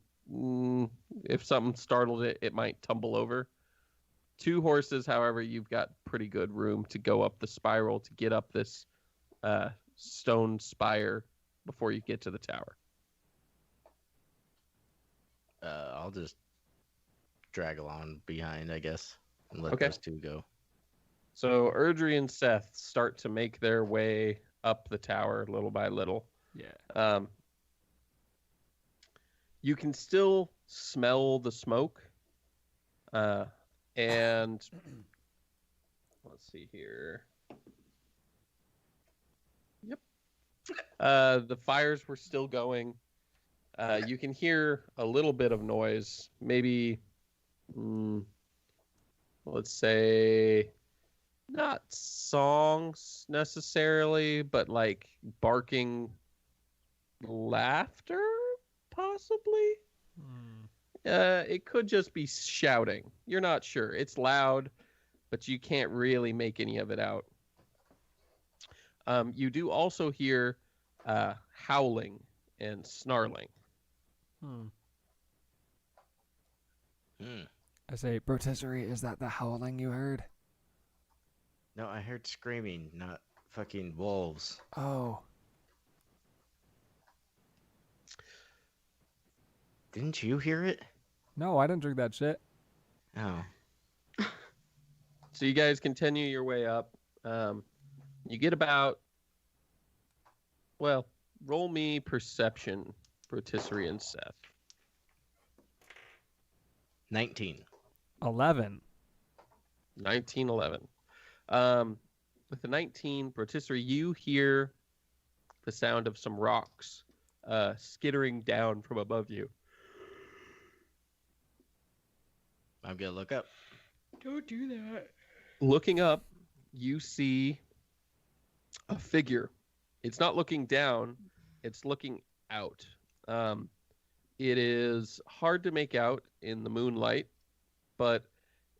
if something startled it, it might tumble over. 2 horses, however, you've got pretty good room to go up the spiral to get up this stone spire before you get to the tower. I'll just drag along behind, I guess, and let Okay. those 2 go. So Erdry and Seth start to make their way up the tower little by little. Yeah. You can still smell the smoke. And let's see here. Yep. The fires were still going. You can hear a little bit of noise. Maybe, let's say, not songs necessarily, but like barking laughter, possibly. It could just be shouting. You're not sure. It's loud, but you can't really make any of it out. You do also hear howling and snarling. Hmm. I say, Rotisserie, is that the howling you heard? No, I heard screaming, not fucking wolves. Oh. Didn't you hear it? No, I didn't drink that shit. Oh. So you guys continue your way up. You get about, well, roll me perception, Rotisserie and Seth. 19. 11. 1911. With the 19, Rotisserie, you hear the sound of some rocks skittering down from above you. I'm gonna look up. Don't do that. Looking up, you see a figure. It's not looking down, it's looking out. It is hard to make out in the moonlight, but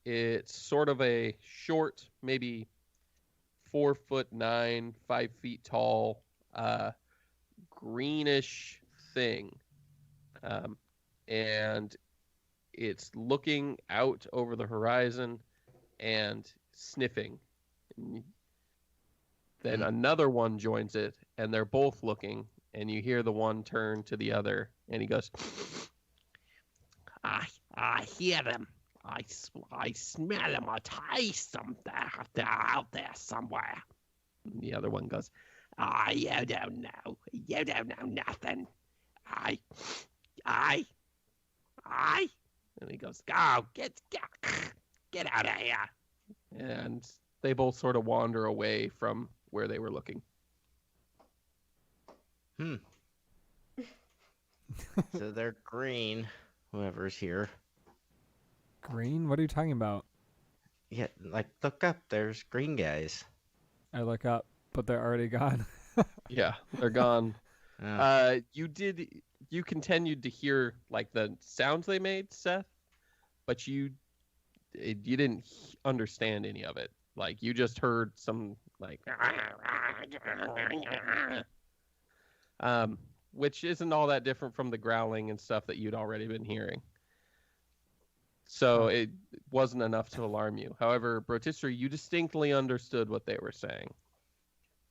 it's sort of a short, maybe 4'9", 5 feet tall, greenish thing. And it's looking out over the horizon and sniffing. Then another one joins it, and they're both looking, and you hear the one turn to the other, and he goes, I hear them. I smell them. I taste them. They're out there somewhere. And the other one goes, you don't know. You don't know nothing. I. And he goes, go, get out of here. And they both sort of wander away from where they were looking. So they're green, whoever's here. Green? What are you talking about? Yeah, like, look up. There's green guys. I look up, but they're already gone. Yeah, they're gone. Oh. You continued to hear like the sounds they made, Seth, but you didn't understand any of it. Like you just heard some like, which isn't all that different from the growling and stuff that you'd already been hearing. So it wasn't enough to alarm you. However, Rotisserie, you distinctly understood what they were saying.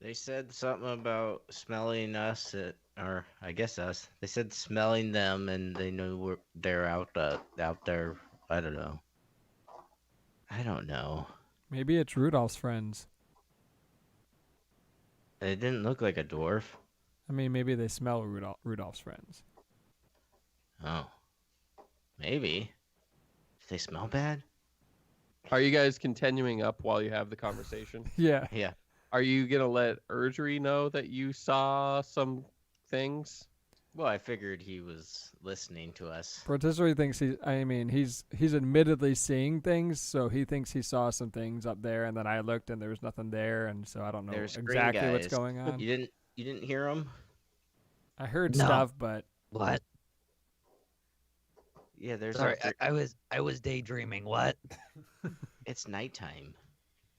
They said something about smelling us, or I guess us. They said smelling them, and they know they're out there. I don't know. Maybe it's Rudolph's friends. It didn't look like a dwarf. I mean, maybe they smell Rudolph's friends. Oh. Maybe. Do they smell bad? Are you guys continuing up while you have the conversation? Yeah. Yeah. Are you gonna let Erdry know that you saw some things? Well, I figured he was listening to us. Rotisserie thinks he's admittedly seeing things, so he thinks he saw some things up there, and then I looked and there was nothing there, and so I don't know There's green exactly what's guys. going on. You didn't hear him? I heard No. stuff, but What? Yeah, there's Sorry, a, I was daydreaming. What? it's nighttime.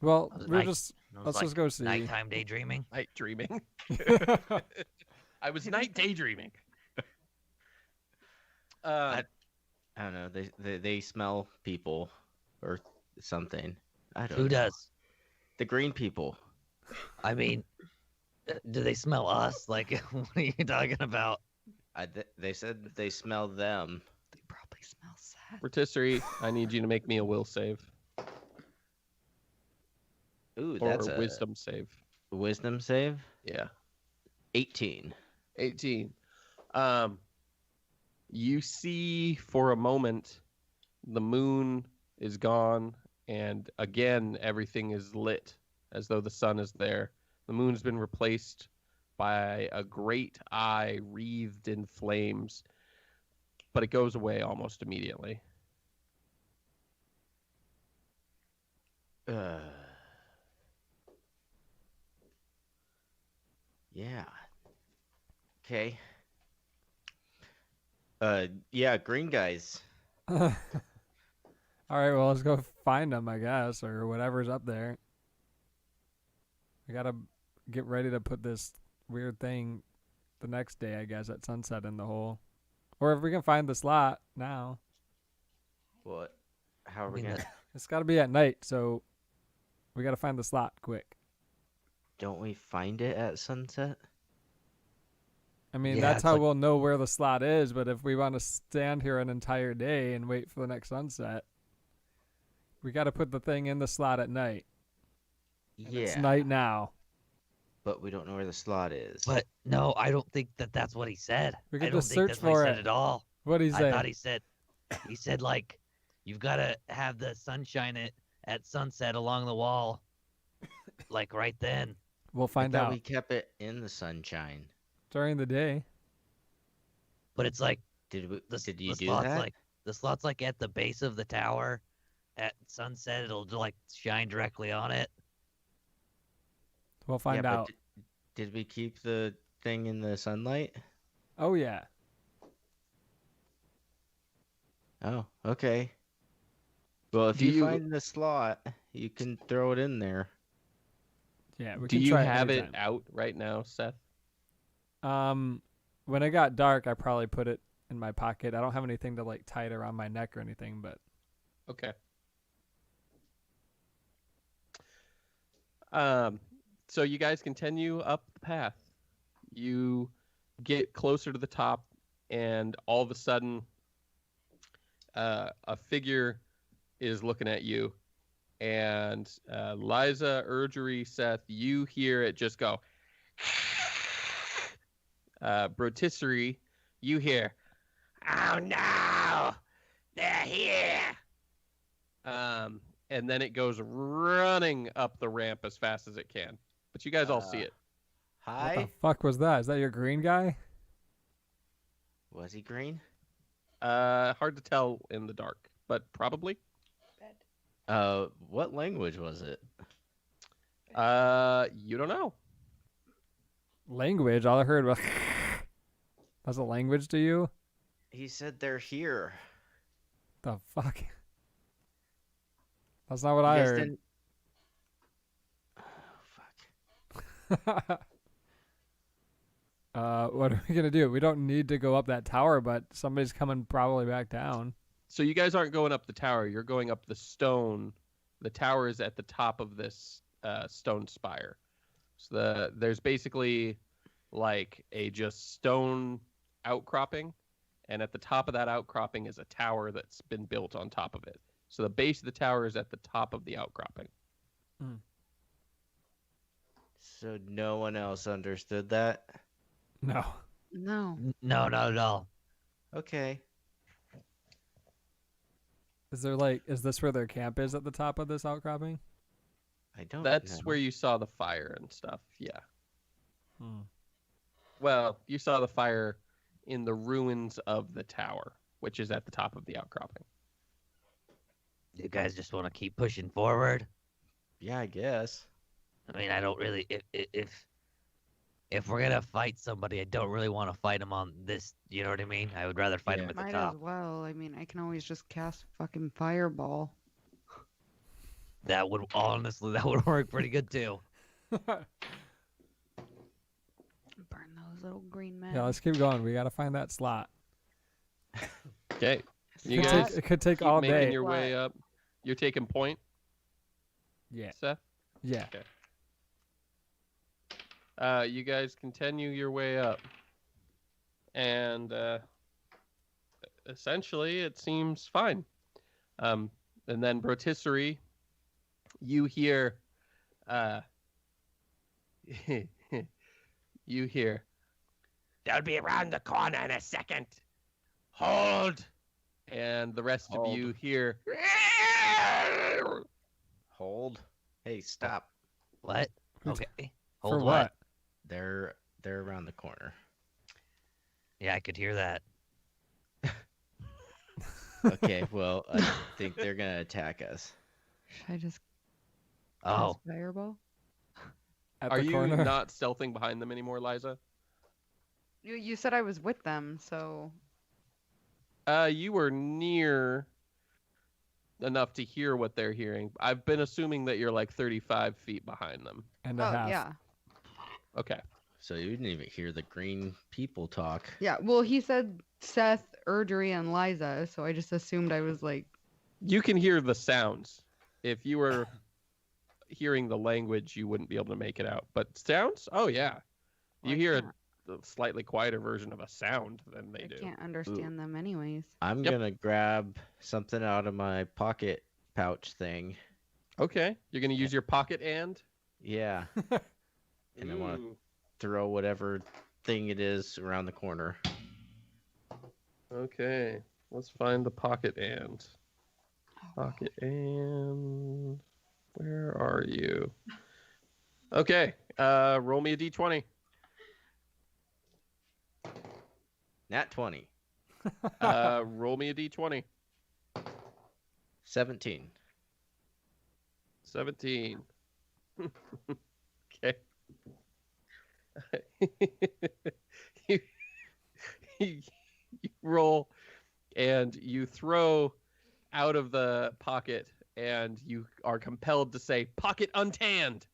well, I was we're night- just I was let's like, just go see. Nighttime daydreaming. Night dreaming. I was night daydreaming. I don't know. They smell people or something. I don't Who know. does? The green people. I mean, do they smell us? Like, what are you talking about? They said that they smell them. They probably smell sad. Rotisserie, I need you to make me a will save Ooh, or that's a a wisdom save. wisdom save. Yeah, 18. 18. You see for a moment the moon is gone, and again everything is lit as though the sun is there. The moon's been replaced by a great eye wreathed in flames, but it goes away almost immediately. Yeah. Okay. Yeah, green guys. All right, well, let's go find them, I guess, or whatever's up there. We gotta get ready to put this weird thing the next day, I guess, at sunset in the hole. Or if we can find the slot now. What? How are I we mean, gonna? It's gotta be at night, so we gotta find the slot quick. Don't we find it at sunset? I mean, Yeah, that's it's how like- we'll know where the slot is, but if we want to stand here an entire day and wait for the next sunset, we gotta put the thing in the slot at night. And Yeah. It's night now. But we don't know where the slot is. But no, I don't think that that's what he said. We I could don't just think search that's what he for said it. at all. What'd he say? I thought he said like, you've got to have the sunshine at sunset along the wall, like right then. We'll I find thought out we kept it in the sunshine. during the day. But it's like Did we? the, Did you the do slot's that? like the slot's like at the base of the tower. At sunset, it'll like shine directly on it. We'll find yeah, out. But did we keep the thing in the sunlight? Oh yeah. Oh, okay. Well, if Do you you- find the slot, you can throw it in there. Yeah, we Do can you try have it anytime. out right now, Seth? When it got dark, I probably put it in my pocket. I don't have anything to like tie it around my neck or anything, but Okay. So you guys continue up the path. You get closer to the top, and all of a sudden, a figure is looking at you. And Liza, Erdry, Seth, you hear it just go. Brotisserie, you hear, "Oh no, they're here!" And then it goes running up the ramp as fast as it can. But you guys all see it. what Hi. the fuck was that? Is that your green guy? Was he green? Hard to tell in the dark, but probably. What language was it? You don't know. Language. All I heard was that's a language to you? He said they're here. The fuck? That's not what You I guys heard. didn't- Oh, fuck. What are we gonna do? We don't need to go up that tower, but somebody's coming probably back down. So you guys aren't going up the tower. You're going up the stone. The tower is at the top of this stone spire. So there's basically like a just stone outcropping, and at the top of that outcropping is a tower that's been built on top of it. So the base of the tower is at the top of the outcropping. So no one else understood that? No. No. No, not at all. Okay. Is there like, is this where their camp is at the top of this outcropping? I don't That's know. where you saw the fire and stuff. Yeah. Hmm. Well, you saw the fire in the ruins of the tower, which is at the top of the outcropping. You guys just want to keep pushing forward. Yeah, I guess. I mean, I don't really. If we're gonna fight somebody, I don't really want to fight them on this. You know what I mean? I would rather fight them Yeah. at the Might top. as well. I mean, I can always just cast fucking fireball. That would honestly, that would work pretty good too. Burn those little green men. Yeah, let's keep going. We gotta find that slot. Okay. You It could guys take, it could take keep all making day. your way up. You're taking point, Yeah. Seth? Yeah. You guys continue your way up. And essentially, it seems fine. And then Brotisserie, you hear... you hear... They'll be around the corner in a second. Hold! And the rest of you hear... Hold. Hey, stop. What? For Okay. Hold what? They're around the corner. Yeah, I could hear that. Okay, well, I think they're gonna attack us. Should I just Oh, cast fireball? At Are the you corner. not stealthing behind them anymore, Liza? You said I was with them, so You were near enough to hear what they're hearing. I've been assuming that you're like 35 feet behind them. And a half. yeah. Okay. So you didn't even hear the green people talk. Yeah, well, he said Seth, Erdry, and Liza, so I just assumed I was like, You can hear the sounds. If you were hearing the language, you wouldn't be able to make it out. But sounds? Oh, yeah. well, You I hear can't- a slightly quieter version of a sound than they I do. can't understand them anyways. I'm Yep. gonna grab something out of my pocket pouch thing. Okay. You're going to use your pocket and? Yeah, And I wanna- Ooh. throw whatever thing it is around the corner. Okay. Let's find the pocket and. Pocket and. Where are you? Okay. Roll me a d20. Nat 20. Roll me a d20. 17. 17. Okay. you, you roll and you throw out of the pocket, and you are compelled to say "pocket untanned,"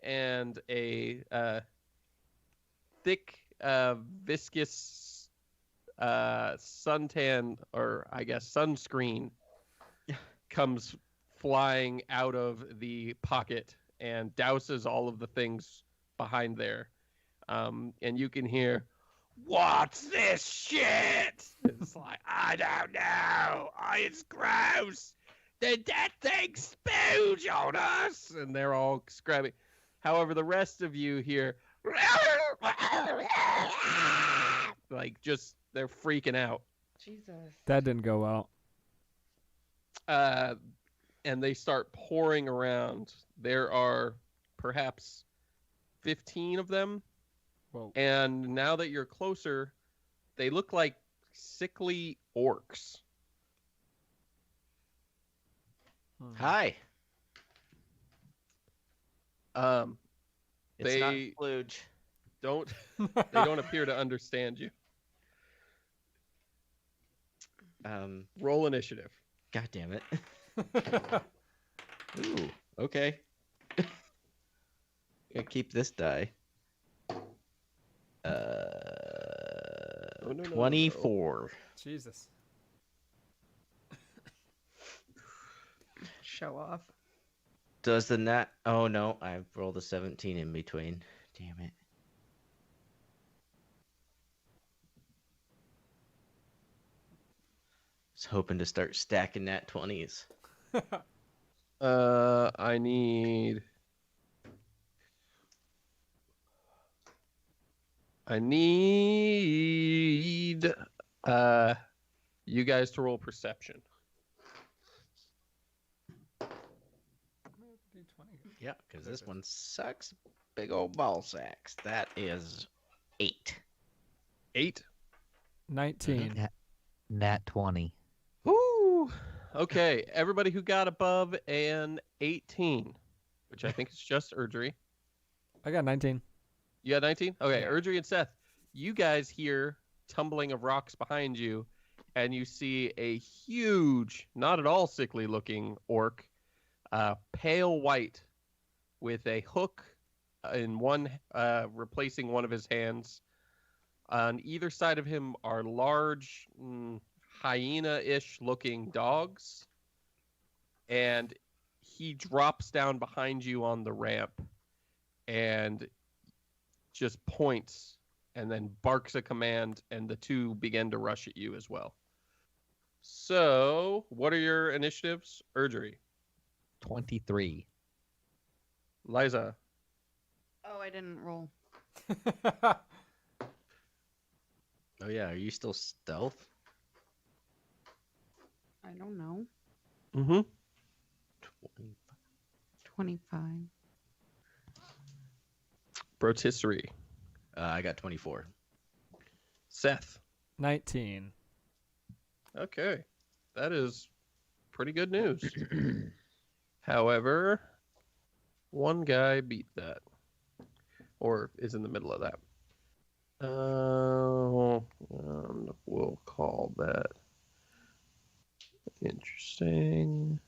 and a thick, viscous suntan, or I guess sunscreen, comes flying out of the pocket and douses all of the things behind there. And you can hear, "What's this shit?" It's like, "I don't know. Oh, it's gross. Did that thing spooge on us?" And they're all screaming. However, the rest of you hear, like, just, they're freaking out. Jesus. That didn't go well. And they start pouring around. There are perhaps 15 of them. Whoa. And now that you're closer, they look like sickly orcs. Hi. It's not They Splooge. don't they don't appear to understand you. Roll initiative. God damn it. Ooh, okay. Gonna keep this die. no, no, 24. Jesus. Show off. Does the nat? Oh no, I rolled a 17 in between. Damn it. Was hoping to start stacking nat 20s. I need I need you guys to roll perception. Yeah, because this one sucks. Big old ball sacks. That is 8. 8. 19. Nat 20. Woo! Okay, everybody who got above an 18, which I think is just Erdry. I got 19. You got 19? Okay, Yeah. Erdry and Seth, you guys hear tumbling of rocks behind you, and you see a huge, not at all sickly looking orc, pale white, with a hook in one, replacing one of his hands. On either side of him are large, hyena-ish looking dogs, and he drops down behind you on the ramp and just points and then barks a command, and the two begin to rush at you as well. So, what are your initiatives? Erdry, 23. Liza, Oh, I didn't roll. Oh yeah, are you still stealth? I don't know. mm-hmm. 25. Brotisserie, I got 24. Seth. 19. Okay, that is pretty good news. However, one guy beat that, or is in the middle of that. And we'll call that interesting.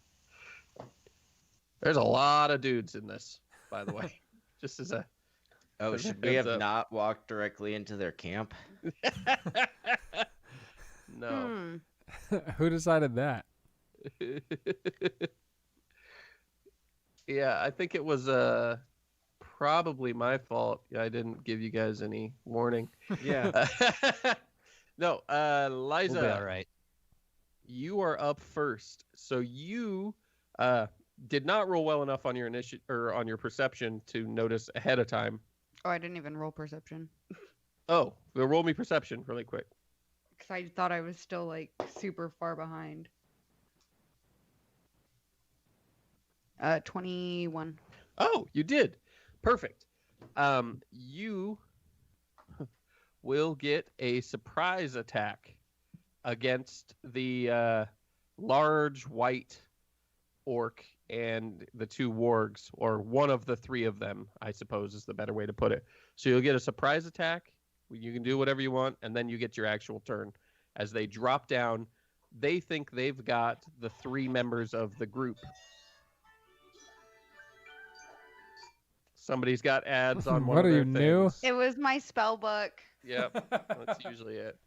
There's a lot of dudes in this, by the way. Just as a Oh, As a should we heads have up. not walked directly into their camp? no. Who decided that? Yeah, I think it was probably my fault. I didn't give you guys any warning. Yeah. No, Liza, We'll be all right. you are up first. So you did not roll well enough on your or on your perception to notice ahead of time. Oh, I didn't even roll perception. Oh, well, roll me perception really quick. Because I thought I was still like super far behind. 21. Oh, you did. Perfect. You will get a surprise attack against the large white orc and the two wargs, or one of the three of them, I suppose is the better way to put it. So you'll get a surprise attack. You can do whatever you want, and then you get your actual turn. As they drop down, they think they've got the three members of the group. Somebody's got ads on one What of are their you, new? things. It was my spell book. Yep, that's usually it.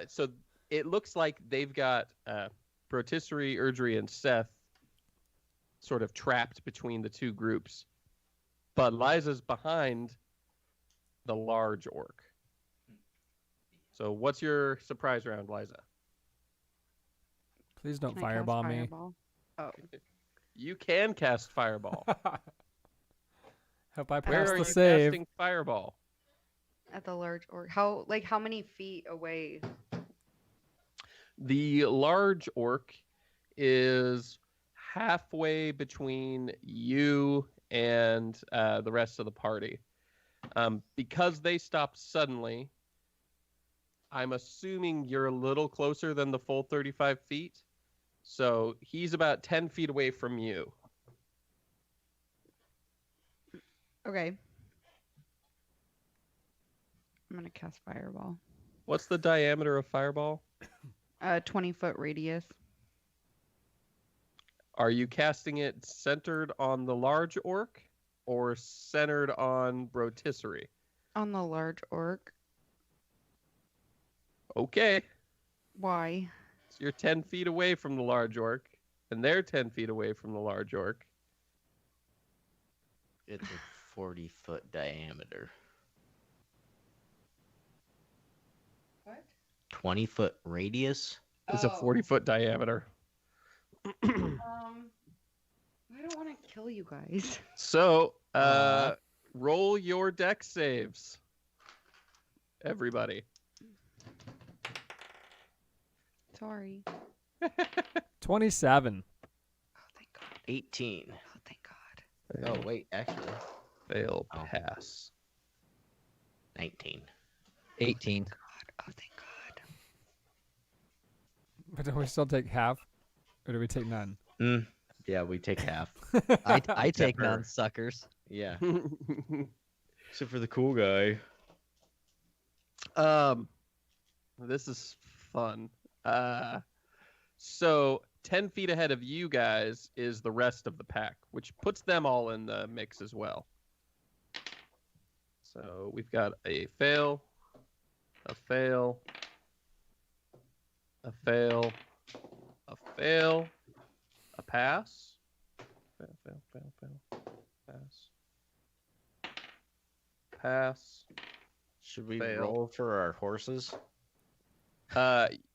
So it looks like they've got Brotisserie, Erdry, and Seth sort of trapped between the two groups. But Liza's behind the large orc. So what's your surprise round, Liza? Please don't Can I cast fireball me. fireball? Oh. You can cast Fireball. Hope I Where pass are the you save. casting Fireball? At the large orc. How many feet away? The large orc is halfway between you and the rest of the party. Because they stopped suddenly, I'm assuming you're a little closer than the full 35 feet. So he's about 10 feet away from you. Okay. I'm gonna cast fireball. What's the diameter of Fireball? 20-foot radius. Are you casting it centered on the large orc or centered on Brotisserie? On the large orc. Okay. Why? So you're 10 feet away from the large orc, and they're 10 feet away from the large orc. It's a 40-foot diameter. What? 20-foot radius? It's a 40-foot diameter. I don't want to kill you guys. So, roll your dex saves. everybody. Sorry. 27. Oh, thank God. 18. Oh, thank God. Oh, wait, actually, Fail, Oh. pass. 19. 18. God. Oh, thank God. But do we still take half? Or do we take none? Yeah, we take half. I take her. none, suckers. Yeah, except for the cool guy. This is fun. So 10 feet ahead of you guys is the rest of the pack, which puts them all in the mix as well. So we've got a fail, a fail, a fail, a fail, a pass, fail, fail, fail, fail, pass, pass. Should we Fail. roll for our horses?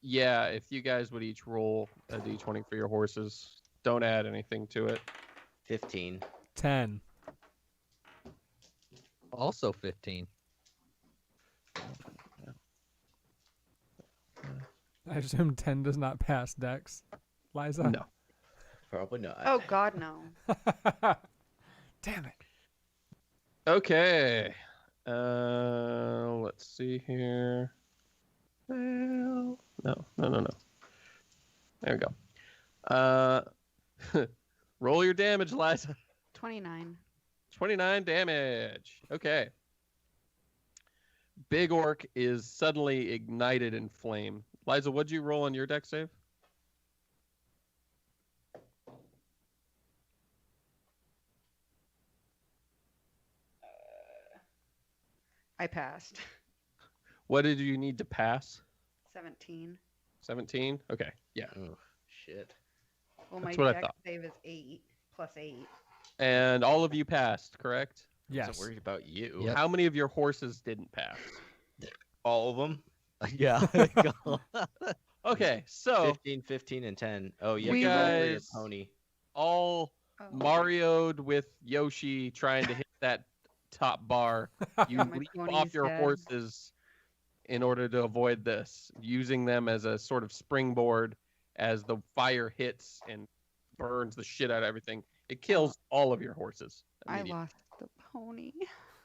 Yeah, if you guys would each roll a d20 for your horses, don't add anything to it. 15. 10. Also 15. I assume 10 does not pass Dex. Liza? No. Probably not. Oh God, no. Damn it. Okay. Let's see here. Well, no. There we go. Roll your damage, Liza. 29. 29 damage. Okay. Big Orc is suddenly ignited in flame. Liza, what'd you roll on your deck save? I passed. What did you need to pass? 17. 17? Okay. Yeah. Oh, shit. Well, That's my what I deck thought. save is 8 plus 8. And all of you passed, correct? Wasn't Yes. worried about you. Yep. How many of your horses didn't pass? All of them? Yeah. Okay, so 15, 15, and 10. Oh, yeah. We you rolled for your guys- pony. all Oh. Mario'd with Yoshi trying to hit that top bar. You My leap pony's off your dead. horses in order to avoid this, using them as a sort of springboard as the fire hits and burns the shit out of everything. It kills all of your horses. I immediately. lost the pony.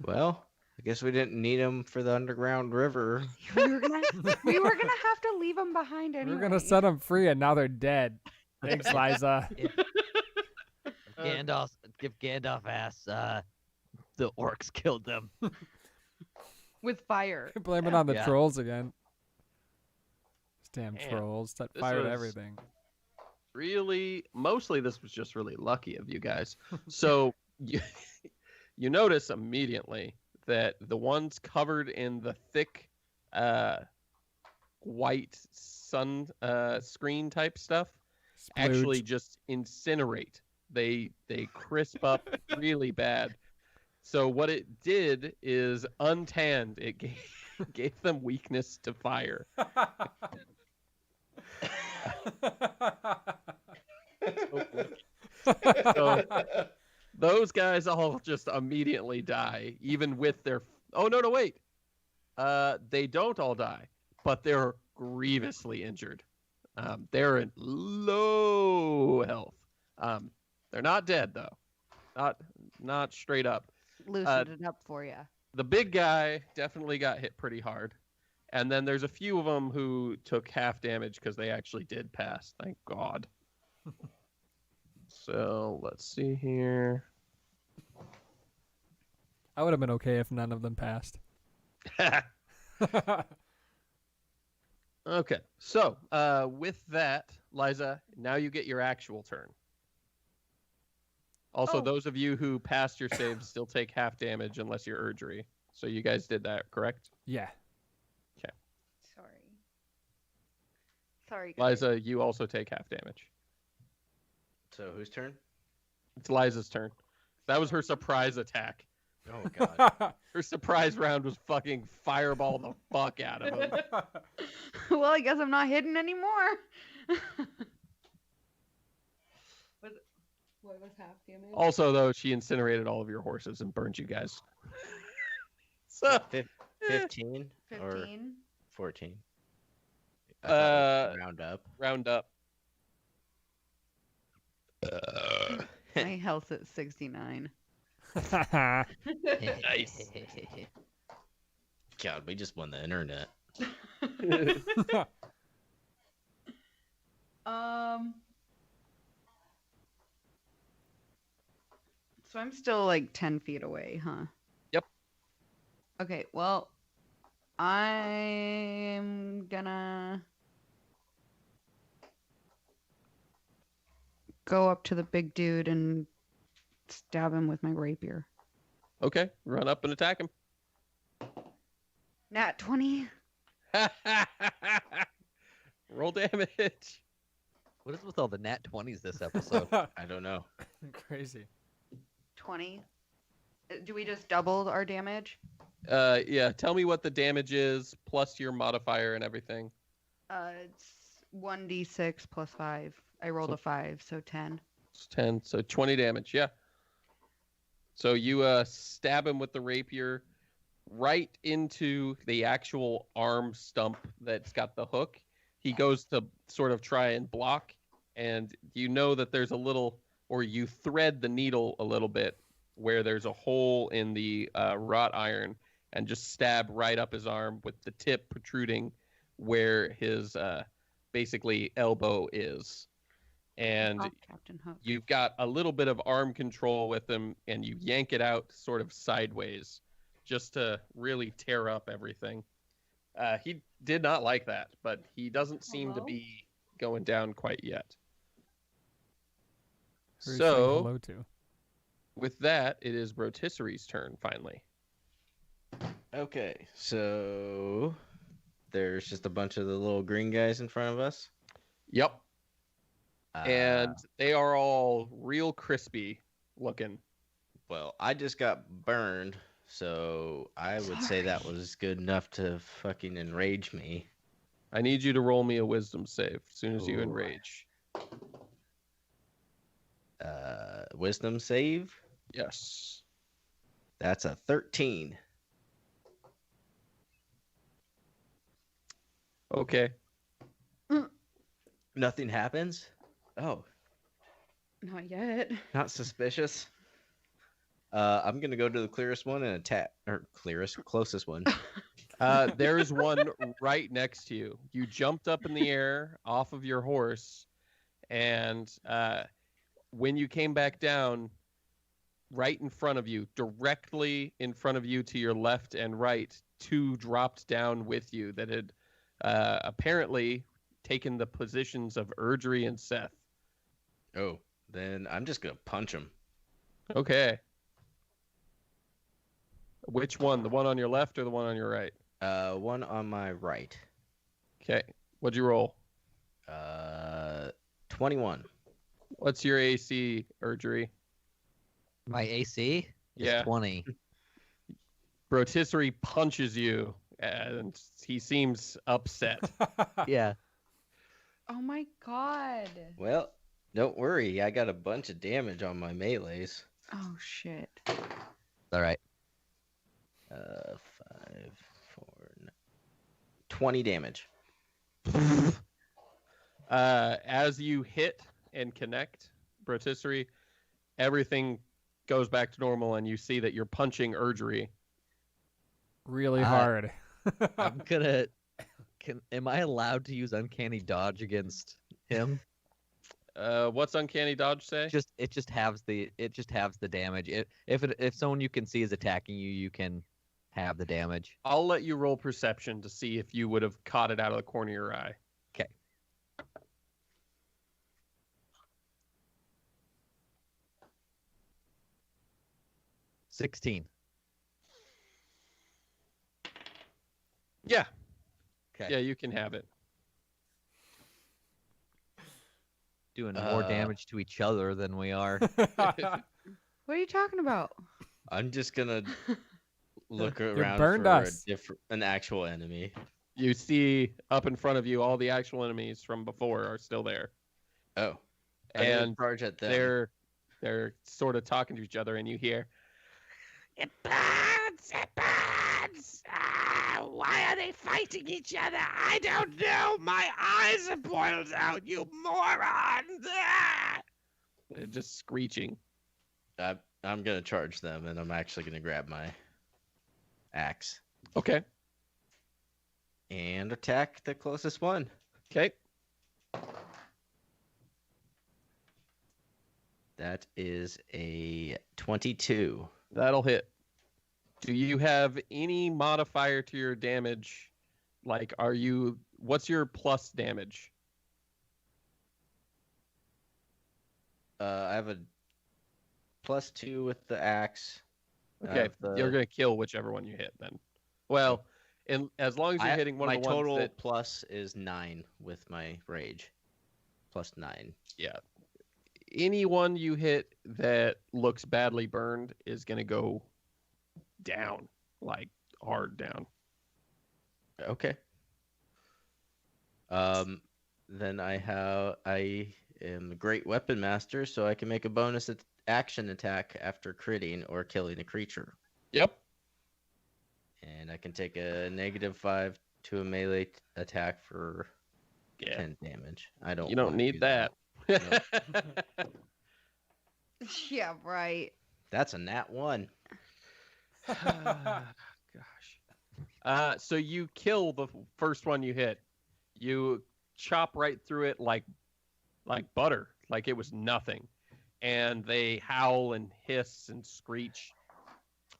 Well, I guess we didn't need them for the underground river. we were gonna have to leave them behind anyway. We're going to set them free and now they're dead. Thanks, Liza. Give Gandalf ass. The orcs killed them. with fire. Blame it on the Yeah. trolls again. These damn Damn. trolls set This fire to was- everything. Really, mostly this was just really lucky of you guys. So you notice immediately that the ones covered in the thick white sun screen type stuff actually Splooge. just incinerate. They crisp up really bad. So what it did is untanned. It gave them weakness to fire. So those guys all just immediately die, even with their. Oh no, wait. They don't all die, but they're grievously injured. They're in low health. They're not dead though. Not straight up. Loosened it up for you. The big guy definitely got hit pretty hard. And then there's a few of them who took half damage because they actually did pass. Thank God. So let's see here. I would have been okay if none of them passed. Okay. So with that, Liza, now you get your actual turn. Also, Oh. those of you who passed your saves still take half damage unless you're Erdry. So you guys did that, correct? Yeah. Sorry, guys. Liza, you also take half damage. So whose turn? It's Liza's turn. That was her surprise attack. Oh, God. Her surprise round was fucking fireball the fuck out of him. Well, I guess I'm not hidden anymore. What was half damage? Also, though, she incinerated all of your horses and burned you guys. So 15 or 15. 14? I thought it was Uh, round up. Round up. My health's at 69. Nice. God, we just won the internet. So I'm still like 10 feet away, huh? Yep. Okay, well, I'm gonna go up to the big dude and stab him with my rapier. Okay, run up and attack him. Nat 20. Roll damage. What is with all the nat 20s this episode? I don't know. Crazy. 20. Do we just double our damage? Yeah. Tell me what the damage is plus your modifier and everything. It's 1d6 plus 5. I rolled So- a 5, so 10. It's 10, so 20 damage. Yeah. So you stab him with the rapier right into the actual arm stump that's got the hook. He goes to sort of try and block, and you know that there's a little, or you thread the needle a little bit where there's a hole in the wrought iron, and just stab right up his arm with the tip protruding where his basically elbow is. And Oh, Captain Hook. you've got a little bit of arm control with him, and you yank it out sort of sideways just to really tear up everything. He did not like that, but he doesn't seem to Hello? be going down quite yet. Who are you saying So, hello to? with that, it is Rotisserie's turn finally. Okay, so there's just a bunch of the little green guys in front of us. Yep. And Uh, they are all real crispy looking. well, I just got burned, so I would say that Sorry. was good enough to fucking enrage me. I need you to roll me a wisdom save as soon as you Ooh. enrage. Wisdom save. Yes. That's a 13. Okay. Nothing happens. Oh, Not yet. not suspicious. I'm gonna go to the clearest one and attack, or closest one. There's one right next to you. You jumped up in the air off of your horse, and when you came back down, right in front of you, directly in front of you to your left and right, two dropped down with you that had apparently taken the positions of Erdry and Seth. Oh, then I'm just gonna punch him. Okay. Which one? The one on your left or the one on your right? One on my right. Okay. What'd you roll? 21. What's your AC, Erdry? My AC is Yeah. 20. Rotisserie punches you, and he seems upset. Yeah. Oh my god. Well, don't worry, I got a bunch of damage on my melees. Oh shit. All right. 5, 4, 20 damage. As you hit and connect Rotisserie, everything goes back to normal, and you see that you're punching Erdry. Really Uh, hard. I'm gonna. Am I allowed to use uncanny dodge against him? What's Uncanny Dodge say? It just halves the damage. If someone you can see is attacking you, you can have the damage. I'll let you roll perception to see if you would have caught it out of the corner of your eye. 16. Yeah. Okay. Yeah, you can have it. Doing more damage to each other than we are. What are you talking about? I'm just gonna look You around burned for us. an actual enemy. You see up in front of you all the actual enemies from before are still there. Oh, I'm gonna And charge at them. they're sort of talking to each other, and you hear, "It burns! It burns! Ah!" they fighting each other? I don't know. My eyes are boiled out, you morons! Ah! They're just screeching. I'm gonna charge them, and I'm actually gonna grab my axe Okay. and attack the closest one. Okay. That is a 22. That'll hit. Do you have any modifier to your damage? Like, what's your plus damage? I have a +2 with the axe. Okay, you're going to kill whichever one you hit then. Well, as long as you're hitting one my of the ones total that... plus is 9 with my rage. +9. Yeah. Anyone you hit that looks badly burned is going to go down, like hard down. Okay. Then I am a great weapon master, so I can make a bonus action attack after critting or killing a creature. Yep. And I can take a -5 to a melee attack for 10 damage. I don't. You don't wanna need do that. Yeah, right. That's a nat 1. Gosh. So you kill the first one you hit. You chop right through it like butter, like it was nothing. And they howl and hiss and screech.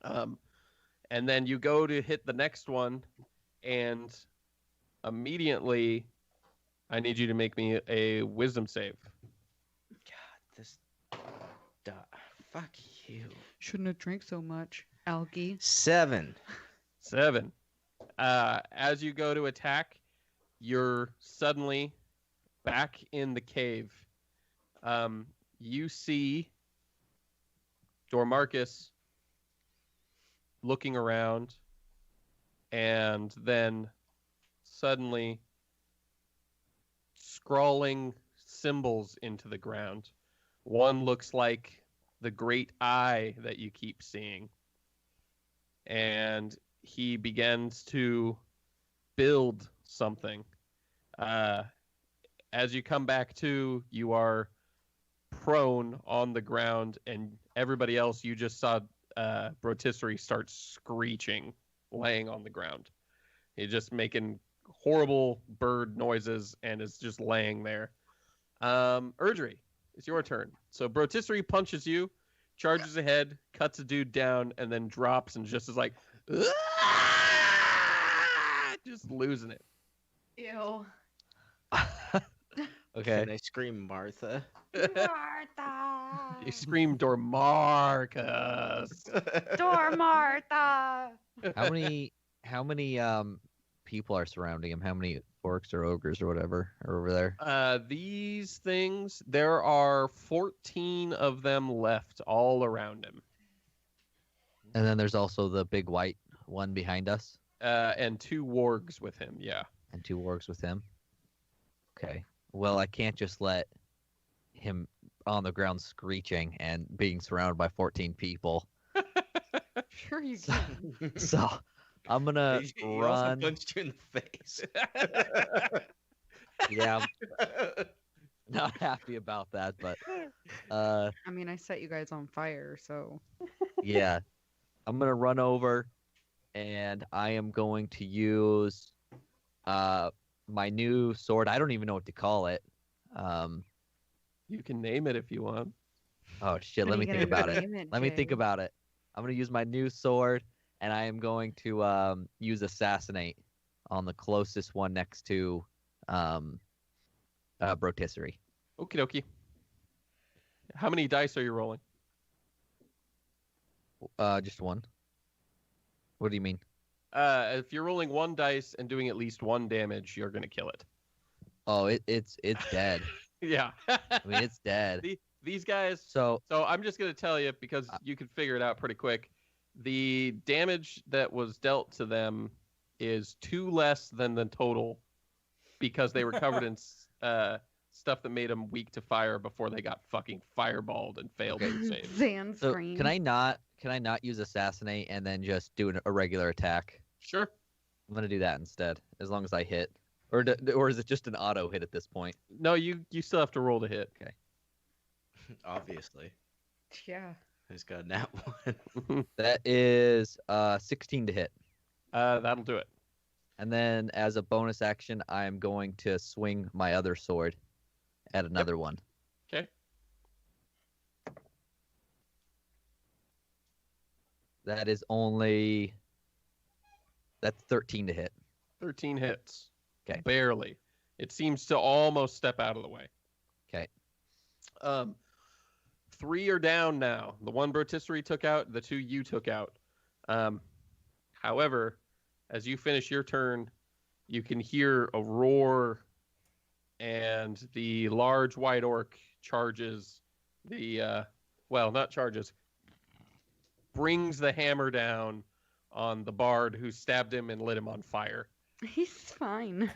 And then you go to hit the next one, and immediately I need you to make me a wisdom save. God, this. Fuck you. Shouldn't have drank so much, algae. 7. 7. As you go to attack, you're suddenly back in the cave. You see Dormarcus looking around, and then suddenly scrawling symbols into the ground. One looks like the great eye that you keep seeing. And he begins to build something. As you come back to, you are prone on the ground, and everybody else, you just saw Brotisserie start screeching, laying on the ground. He's just making horrible bird noises and is just laying there. Erdry, it's your turn. So Brotisserie punches you, charges ahead, cuts a dude down, and then drops and just is like, just losing it. Ew. Okay. Can I scream Martha? Martha. You scream Dormarcus. Door Martha. How many people are surrounding him? How many orcs or ogres or whatever are over there? These things, there are 14 of them left all around him. And then there's also the big white one behind us, And 2 wargs with him, yeah. and 2 orcs with him. Okay. Well, I can't just let him on the ground screeching and being surrounded by 14 people. Sure you can. So I'm gonna He also run. punched you in the face. Yeah, I'm not happy about that, but I mean, I set you guys on fire, so. yeah, I'm gonna run over, and I am going to use my new sword. I don't even know what to call it. You can name it if you want. Oh shit! What Let are me you think gonna about it. name Let me think Jay? about it. I'm gonna use my new sword, and I am going to use assassinate on the closest one next to Brotisserie. Okie dokie. How many dice are you rolling? Just one. What do you mean? If you're rolling 1 dice and doing at least 1 damage, you're going to kill it. Oh, it's dead. Yeah. I mean, it's dead. These guys... So So I'm just going to tell you, because you can figure it out pretty quick. The damage that was dealt to them is 2 less than the total, because they were covered in stuff that made them weak to fire before they got fucking fireballed and failed to save. Zan so scream. can I not use assassinate and then just do a regular attack? Sure. I'm gonna do that instead, as long as I hit. Or is it just an auto hit at this point? No, you still have to roll to hit. Obviously. Yeah. Who's got that one? That is 16 to hit. That'll do it. And then as a bonus action, I am going to swing my other sword at another one. Okay. That is that's 13 to hit. 13 hits. 'Kay. Barely. It seems to almost step out of the way. 'Kay. 3 are down now. The one Brotisserie took out, the 2 you took out. However, as you finish your turn, you can hear a roar, and the large white orc charges not charges, brings the hammer down on the bard who stabbed him and lit him on fire. He's fine.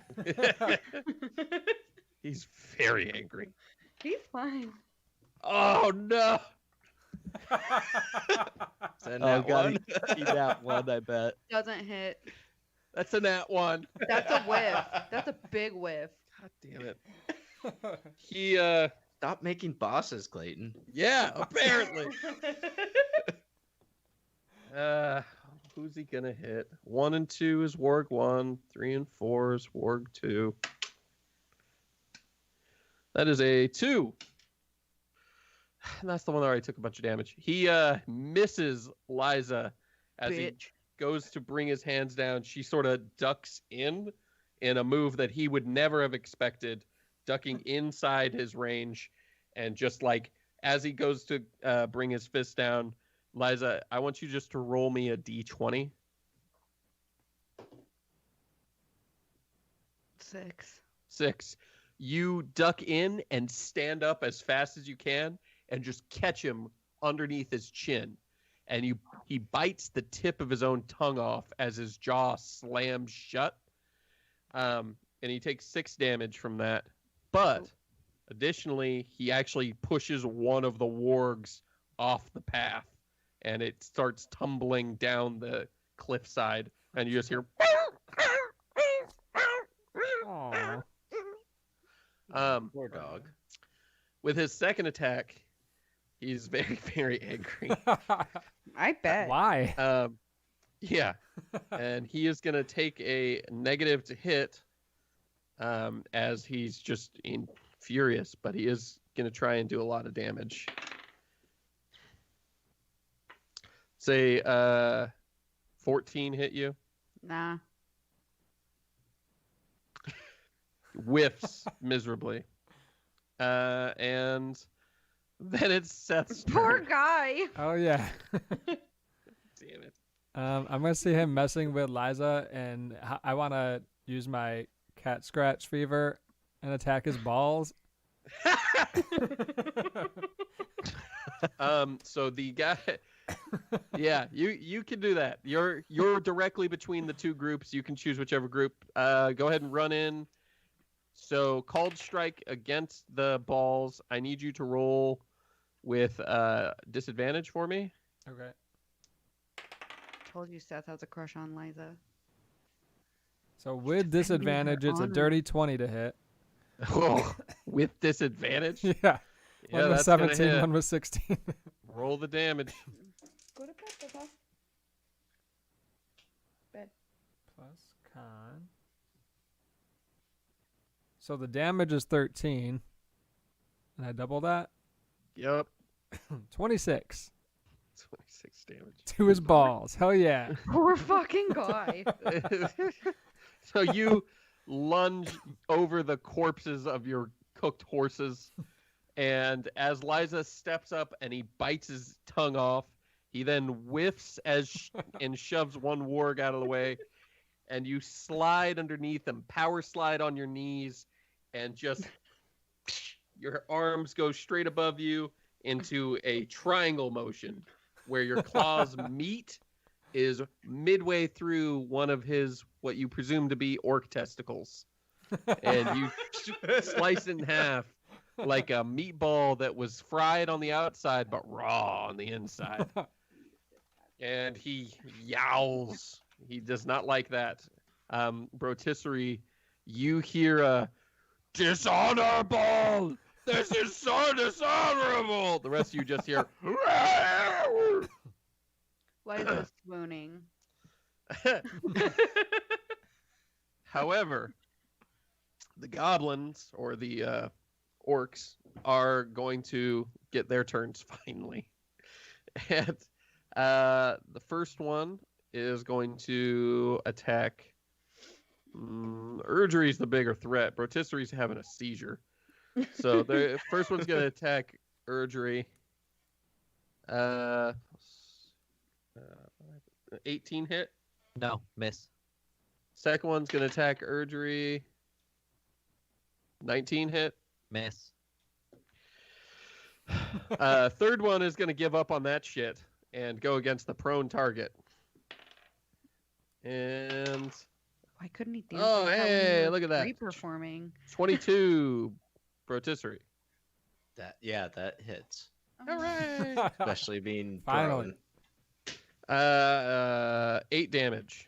He's very angry. He's fine. Oh no! Is that Oh that god, one? he that one, I bet. Doesn't hit. That's a nat 1. That's a whiff. That's a big whiff. God damn it. He Stop making bosses, Clayton. yeah, apparently. Who's he gonna hit? 1 and 2 is Warg 1. 3 and 4 is Warg 2. That is a 2. And that's the one that already took a bunch of damage. He misses Liza as he Bitch. goes to bring his hands down. She sort of ducks in a move that he would never have expected, ducking inside his range. And just like as he goes to bring his fist down, Liza, I want you just to roll me a d20. 6. 6. You duck in and stand up as fast as you can and just catch him underneath his chin. And he bites the tip of his own tongue off as his jaw slams shut. And he takes 6 damage from that. But additionally, he actually pushes one of the wargs off the path. And it starts tumbling down the cliffside. And you just hear... Aw. Poor dog. With his second attack, he's very, very angry. I bet. Why? Yeah. And he is going to take a negative to hit as he's just furious, but he is going to try and do a lot of damage. Say 14 hit you. Nah. Whiffs miserably. And then it's Seth's Poor turn. guy. Oh yeah. Damn it. I'm gonna see him messing with Liza, and I want to use my cat scratch fever and attack his balls. So the guy, yeah, you can do that. You're directly between the two groups. You can choose whichever group. Go ahead and run in. So called strike against the balls. I need you to roll with disadvantage for me. Okay. Told you Seth has a crush on Liza. So with defending her disadvantage, it's a honor. dirty 20 to hit. Oh, with disadvantage. Yeah. Yeah, One was that's gonna 17, hit. one was 16. Roll the damage. Go to bed, Papa. Bed. Plus con. So the damage is 13. And I double that? Yep. 26 26 damage. to his balls. Hell yeah. Poor fucking guy. So you lunge over the corpses of your cooked horses, and as Liza steps up and he bites his tongue off, he then whiffs and shoves one warg out of the way, and you slide underneath him, power slide on your knees, and just your arms go straight above you into a triangle motion where your claws meet is midway through one of his what you presume to be orc testicles, and you slice it in half like a meatball that was fried on the outside but raw on the inside. And he yowls. He does not like that. Rotisserie, you hear a dishonorable. This is so dishonorable. The rest of you just hear. Liza's swooning. However, the goblins or the orcs are going to get their turns finally. And the first one is going to attack. Urgery is the bigger threat. Rotisserie's having a seizure. So the first one's going to attack Urgery. 18 hit. No, miss. Second one's going to attack Urgery. 19 hit. Miss. Third one is going to give up on that shit and go against the prone target. And Why couldn't he dance? Oh, like that when he hey, was look at that. Re-performing. 22 Rotisserie. That hits. All right. Especially being Finally. prone. 8 damage.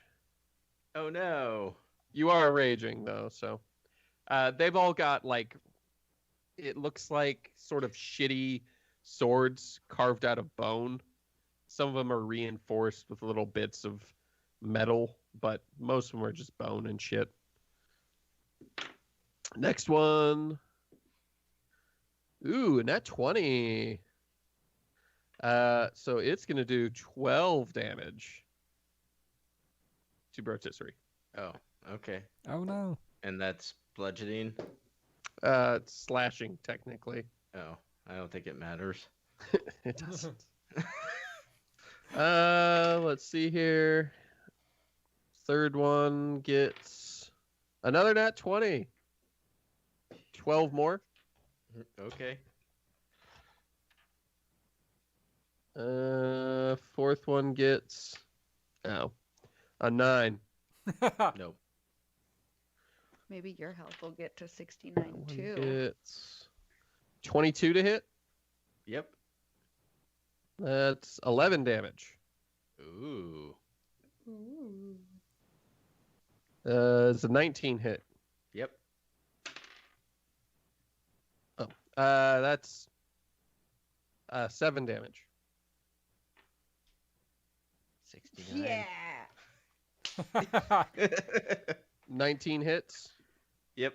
Oh no. You are raging though, so they've all got like it looks like sort of shitty swords carved out of bone. Some of them are reinforced with little bits of metal, but most of them are just bone and shit. Next one. Ooh, nat 20. So it's gonna do 12 damage to Rotisserie. Oh, okay. Oh no. And that's bludgeoning. It's slashing technically. Oh, I don't think it matters. It doesn't. Let's see here. Third one gets another nat 20. 12 more. Okay. Fourth one gets a 9. Nope. Maybe your health will get to 69 That one too. gets 22 to hit. Yep. That's 11 damage. Ooh. It's a 19 hit. Yep. That's 7 damage. 69. Yeah. 19 hits. Yep.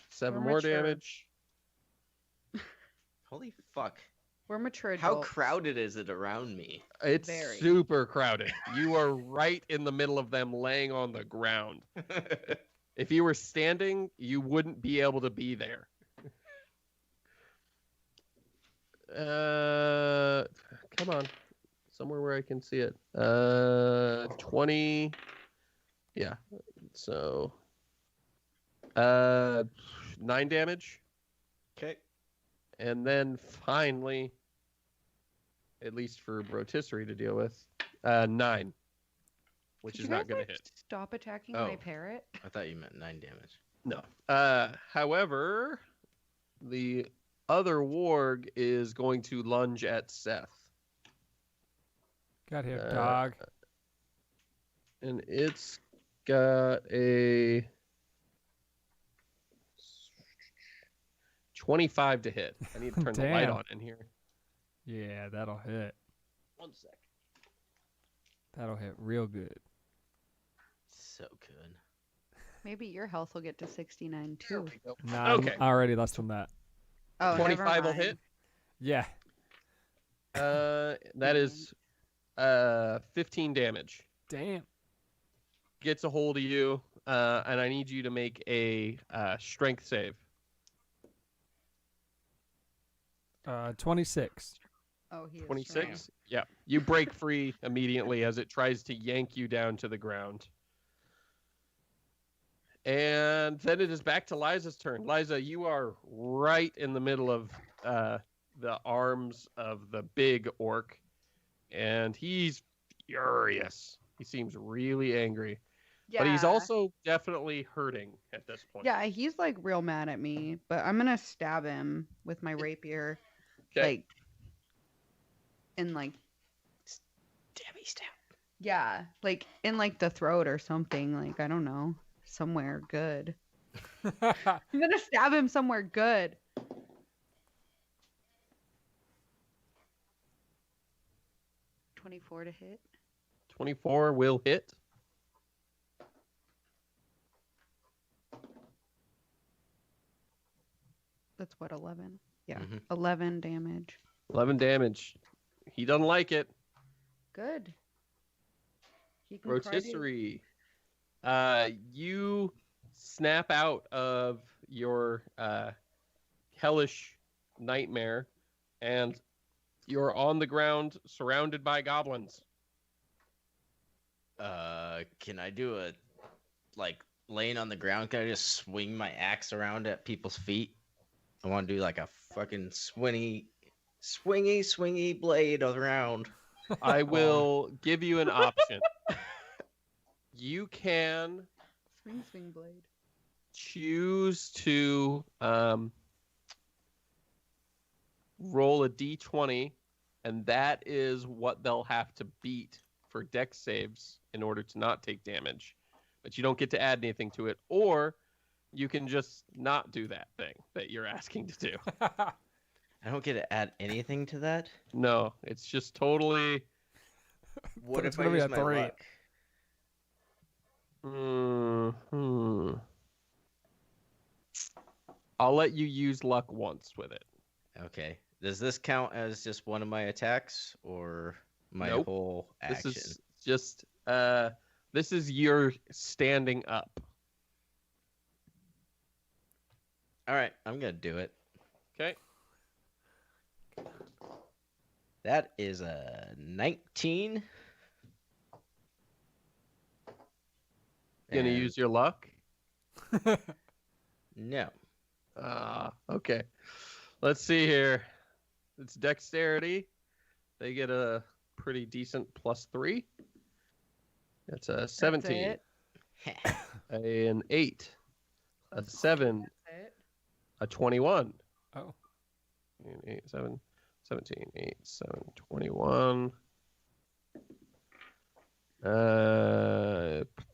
7 We're more mature. damage. Holy fuck. We're mature How adults. crowded is it around me? It's Very. super crowded. You are right in the middle of them laying on the ground. If you were standing, you wouldn't be able to be there. Come on. Somewhere where I can see it. 20. Yeah. So 9 damage. Okay. And then finally, at least for Rotisserie to deal with, 9. Which Could is you not guys, going like, to hit. Stop attacking my Oh. parrot. I thought you meant 9 damage. No. However, the other warg is going to lunge at Seth. Got here, Uh, dog. And it's got a 25 to hit. I need to turn the light Damn. on in here. Yeah, that'll hit. 1 sec. That'll hit real good. So good. Maybe your health will get to 69 There too. we go. Nah, Okay. I'm already less than that. Oh, never 25 will mind. hit. Yeah. That is 15 damage. Damn. Gets a hold of you, and I need you to make a strength save. 26. Oh, he is 26? Yeah. You break free immediately as it tries to yank you down to the ground. And then it is back to Liza's turn. Liza, you are right in the middle of the arms of the big orc, and he's furious. He seems really angry. Yeah. But he's also definitely hurting at this point. Yeah, he's like real mad at me, but I'm gonna stab him with my rapier. Okay. Like, and like, Stabby stab. Yeah, like in like the throat or something. Like I don't know, somewhere good. I'm gonna stab him somewhere good. 24 to hit. 24 will hit. That's what 11. Yeah, Mhm. 11 damage. 11 damage. He doesn't like it. Good. He can cry too. Rotisserie. You snap out of your hellish nightmare, and you're on the ground surrounded by goblins. Can I do a like laying on the ground? Can I just swing my axe around at people's feet? I want to do like a fucking swingy blade around. I will give you an option. You can Swing blade. choose to roll a d20, and that is what they'll have to beat for dex saves in order to not take damage. But you don't get to add anything to it, or you can just not do that thing that you're asking to do. I don't get to add anything to that. No, it's just totally. What It's if I gonna be use a my 3. luck? I'll let you use luck once with it. Okay. Does this count as just one of my attacks or my Nope. whole action? This is just this is your standing up. All right, I'm gonna do it. Okay. That is a 19. Gonna And- use your luck? No. Okay. Let's see here. It's dexterity. They get a pretty decent +3. That's a 17, it. an 8, a 7, That's it. a 21. Oh. 8, 7, 17, 8, 7, 21.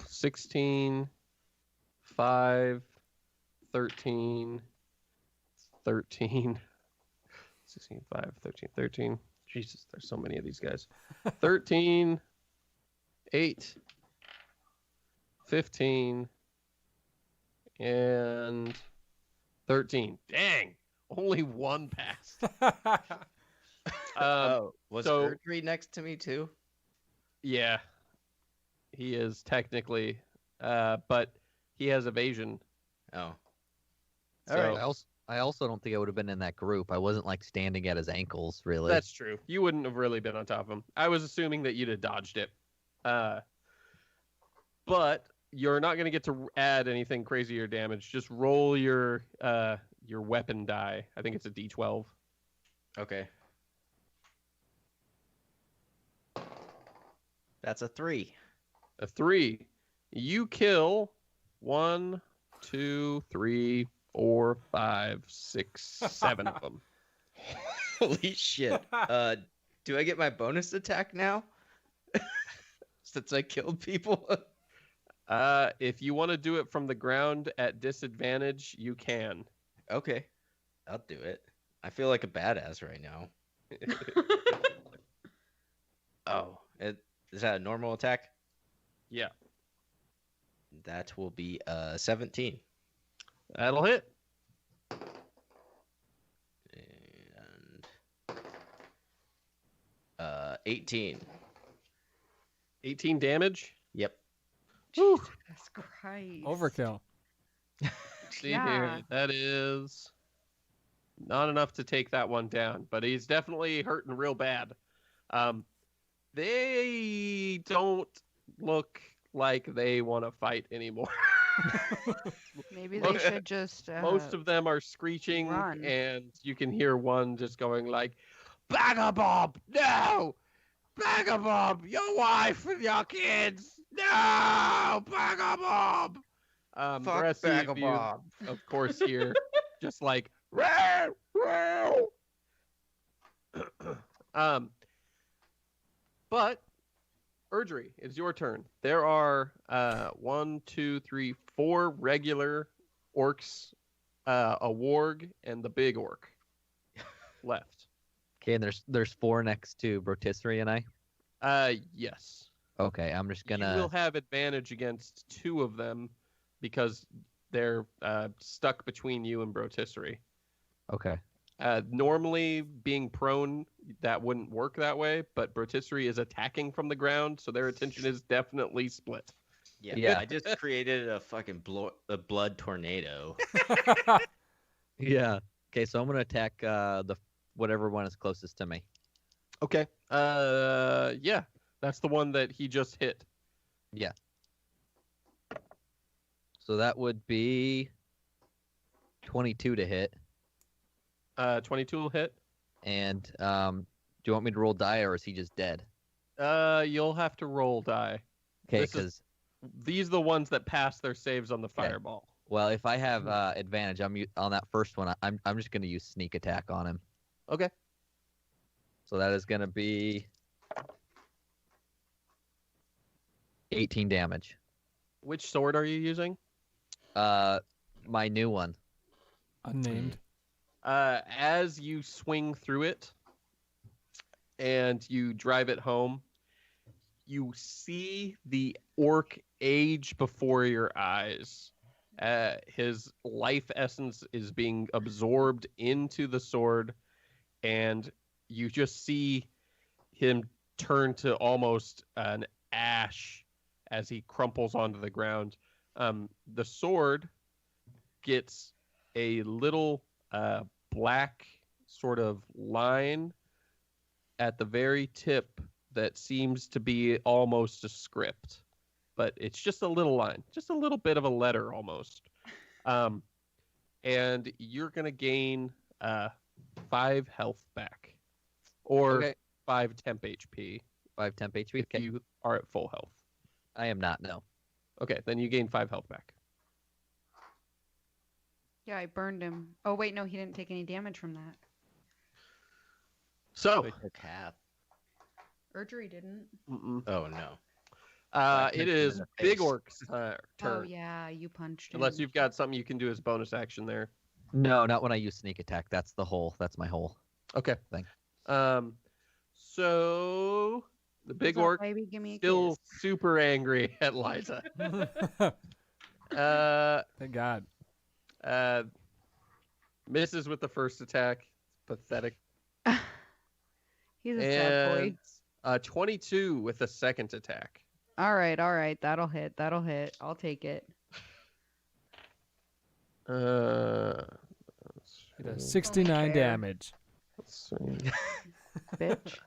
16, 5, 13, 13, 16, 5, 13, 13. Jesus, there's so many of these guys. 13, 8, 15, and 13. Dang, only one passed. Was so- Erdry next to me too? Yeah, he is technically, but he has evasion. Oh. All So- right. I also don't think I would have been in that group. I wasn't like standing at his ankles, really. That's true. You wouldn't have really been on top of him. I was assuming that you'd have dodged it. But you're not going to get to add anything crazy or damage. Just roll your weapon die. I think it's a D12. Okay. That's a 3. A 3. You kill 1, 2, 3, 4, 5, 6, 7 of them. Holy shit. Do I get my bonus attack now? Since I killed people? If you want to do it from the ground at disadvantage, you can. Okay. I'll do it. I feel like a badass right now. Oh, is that a normal attack? Yeah, That will be 17. that'll hit. And 18. 18 damage. Yep. Jesus Christ. Overkill. See Yeah. here, that is not enough to take that one down, but he's definitely hurting real bad. They don't look like they want to fight anymore. Maybe they Most- should just. Most of them are screeching, run. and you can hear one just going like, "Bagabob, no! Bagabob, your wife and your kids, no! Bagabob!" The Fuck rest of you, Bagabob. of course, hear just like, "Row, row." But Erdry, it's your turn. There are 1, 2, 3, 4 regular orcs, a warg, and the big orc left. Okay, and there's 4 next to Rotisserie and I. Yes. Okay, I'm just You gonna. will have advantage against 2 of them because they're stuck between you and Brotisserie. Okay. Normally, being prone, that wouldn't work that way, but Brotisserie is attacking from the ground, so their attention is definitely split. Yeah, Yeah. I just created a fucking a blood tornado. Yeah. Okay, so I'm gonna attack the whatever one is closest to me. Okay. Yeah, that's the one that he just hit. So that would be 22 to hit. 22 will hit. And do you want me to roll die or is he just dead? You'll have to roll die. Okay, This is- because These are the ones that pass their saves on the Okay. fireball. well, if I have advantage, on that first one. I'm just gonna use sneak attack on him. Okay. So that is gonna be 18 damage. Which sword are you using? My new one. Unnamed. As you swing through it and you drive it home, you see the orc age before your eyes. His life essence is being absorbed into the sword, and you just see him turn to almost an ash as he crumples onto the ground. The sword gets a little black sort of line at the very tip that seems to be almost a script, but it's just a little line, just a little bit of a letter almost. And you're going to gain 5 health back, or Okay. 5 temp HP 5 temp HP. if Okay. you are at full health. I am not. No. Okay, then you gain 5 health back. Yeah, I burned him. Oh wait, no, he didn't take any damage from that. So, Cap. Erdry didn't. Oh no. it punched him is in the Big face. Orc's Oh turn. yeah, you punched him. Unless you've got something you can do as bonus action there. No, not when I use sneak attack. That's the hole. That's my hole. Okay. Thanks. So the Big What's up, Orc baby? Give me a still kiss. super angry at Liza. Thank God. Misses with the first attack. Pathetic. He's a sad boy. And 22 with the second attack. All right, that'll hit. I'll take it. He does 69 fair. damage. Let's see. Bitch.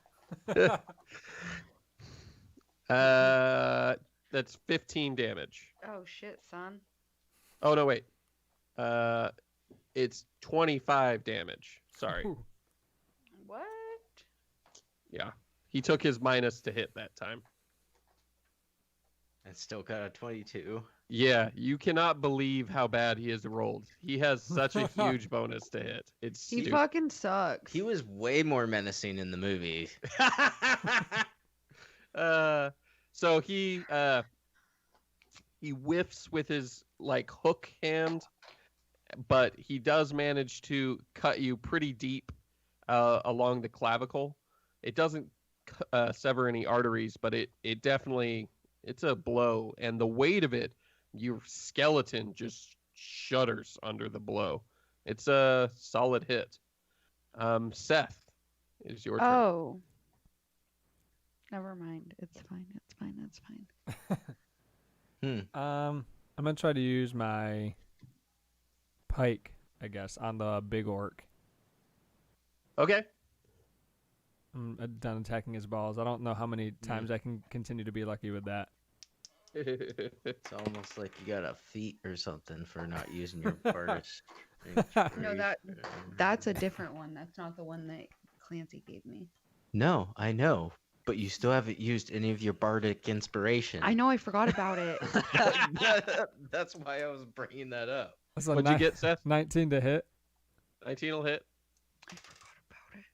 That's 15 damage. Oh shit, son. Oh no, wait. It's 25 damage. Sorry. Ooh. What? Yeah. He took his minus to hit that time. And still got a 22. Yeah, you cannot believe how bad he has rolled. He has such a huge bonus to hit. It's He stupid. fucking sucks. He was way more menacing in the movie. So he whiffs with his like hook hand, but he does manage to cut you pretty deep along the clavicle. It doesn't sever any arteries, but it definitely, it's a blow, and the weight of it, your skeleton just shudders under the blow. It's a solid hit. Seth, is your turn. Oh. Never mind. It's fine. I'm gonna try to use my pike, I guess, on the big orc. Okay. I'm done attacking his balls. I don't know how many times I can continue to be lucky with that. It's almost like you got a feat or something for not using your Bardic. No, that's a different one. That's not the one that Clancy gave me. No, I know. But you still haven't used any of your Bardic inspiration. I know I forgot about it. That's why I was bringing that up. That's a What'd you get, Seth? 19 to hit, 19 will hit. I forgot about it.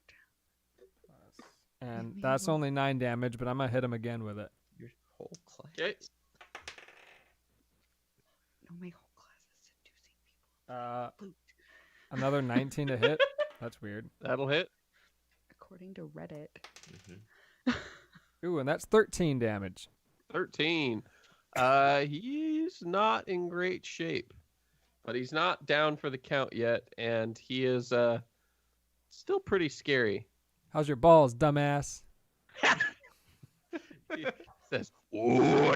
and me that's one. only 9 damage, but I'm gonna hit him again with it. You're Okay. No, my whole class is seducing people. Another 19 to hit. That's weird. That'll hit. According to Reddit. Ooh, and that's 13 damage. 13. He's not in great shape, but he's not down for the count yet, and he is still pretty scary. How's your balls, dumbass? He says, "Ooh,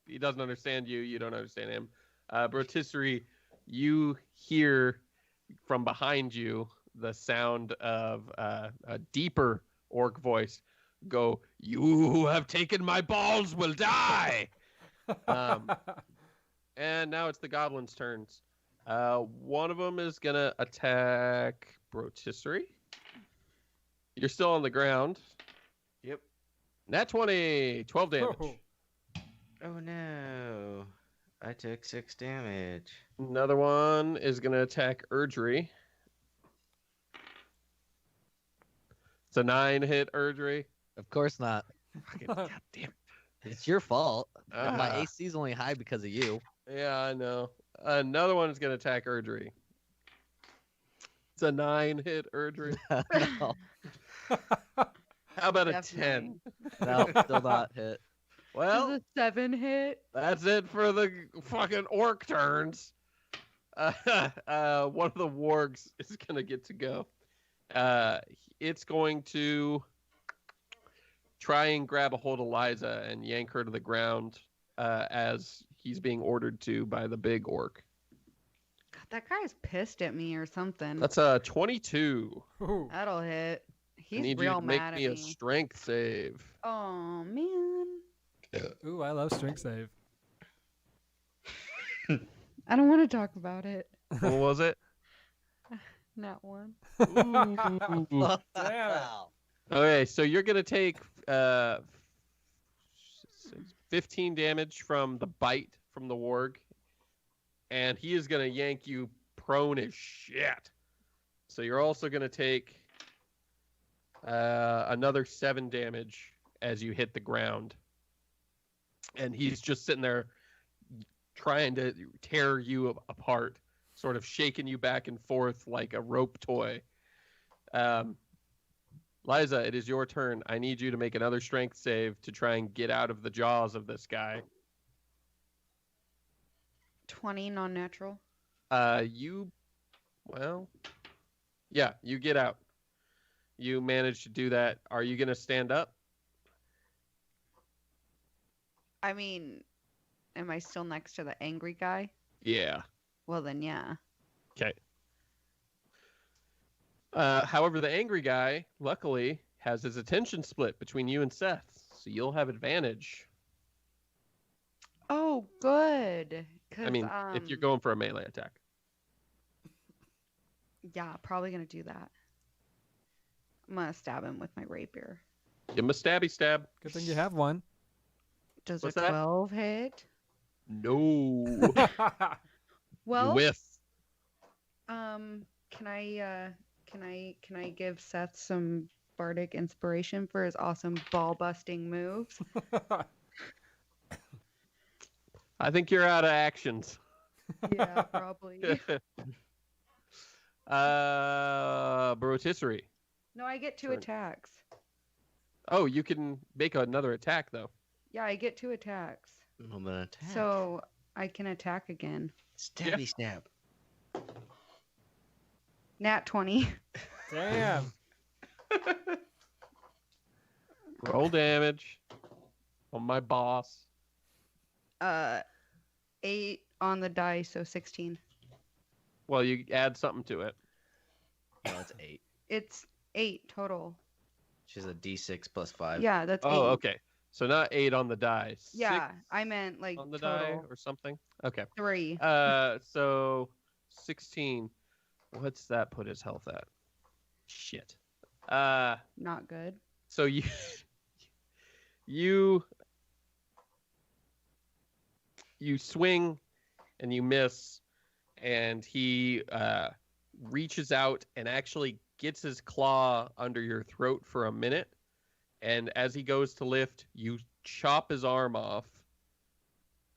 he doesn't understand you. You don't understand him. Brotisserie, you hear from behind you the sound of a deeper orc voice go, "You who have taken my balls will die." And now it's the goblins' turns. One of them is going to attack Brotisserie. You're still on the ground. Yep. Nat 20, 12 damage. Oh. Oh no. I took 6 damage. Another one is going to attack Erdry. It's a 9 hit Erdry. Of course not. Fucking goddamn. It's your fault. My Ah. AC is only high because of you. Yeah, I know. Another one is going to attack Erdry. It's a 9 hit Erdry. No, How about a Definitely. 10? no, still not hit. Well, Does a 7 hit? that's it for the fucking orc turns. One of the wargs is going to get to go. It's going to try and grab a hold of Liza and yank her to the ground as he's being ordered to by the big orc. God, that guy's pissed at me or something. That's a 22. Ooh. That'll hit. I He's need you real to make mad me at a me. strength save. Oh man. Ooh, I love strength save. I don't want to talk about it. What was it? Not one. Damn it. Okay, so you're gonna take 15 damage from the bite from the warg, and he is gonna yank you prone as shit. So you're also gonna take another 7 damage as you hit the ground, and he's just sitting there trying to tear you apart, sort of shaking you back and forth like a rope toy. Liza, it is your turn. I need you to make another strength save to try and get out of the jaws of this guy. 20 non-natural. You get out. You managed to do that. Are you going to stand up? I mean, am I still next to the angry guy? Yeah. Well then, yeah. Okay. However, the angry guy, luckily, has his attention split between you and Seth, so you'll have advantage. Oh, good. 'Cause, I mean, if you're going for a melee attack. Yeah, probably gonna do that. I'm gonna stab him with my rapier. Give him a stabby stab. Good thing you have one. Does What's a that? 12 hit? No. Well, You whiff. can I give Seth some bardic inspiration for his awesome ball busting moves? I think you're out of actions. Yeah, probably. Brotisserie. No, I get 2 Turn. attacks. Oh, you can make another attack though. Yeah, I get 2 attacks. Well, then attack. So I can attack again. Stabby stab. Nat 20. Damn. Roll damage on my boss. 8 on the dice, so 16. Well, you add something to it. No, it's 8. It's 8 total. She's a D6 plus 5. Yeah, that's 8. Oh, okay. So not 8 on the die. Yeah, 6 I meant like on the die total. or something. Okay. 3. So 16. What's that put his health at? Shit. Not good. So you swing and you miss, and he reaches out and actually gets his claw under your throat for a minute, And as he goes to lift, you chop his arm off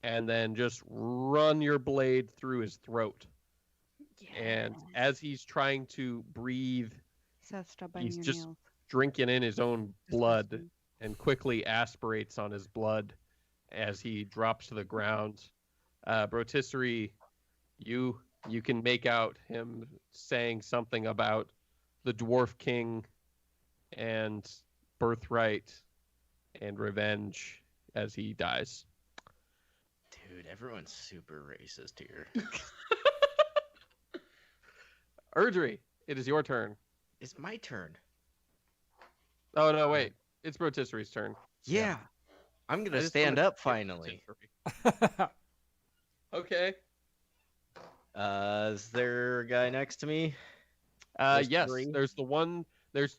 and then just run your blade through his throat. And as he's trying to breathe, Seth, stop biting he's your just nails. drinking in his own blood Disgusting. and quickly aspirates on his blood as he drops to the ground. Brotisserie, you can make out him saying something about the Dwarf King and birthright and revenge as he dies. Dude, everyone's super racist here. Erdry, it is your turn. It's my turn. Oh no, wait. It's Brotisserie's turn. Yeah. I'm I gonna just stand wanna up skip finally. Brotisserie. Okay. Is there a guy next to me? There's Yes, 3? there's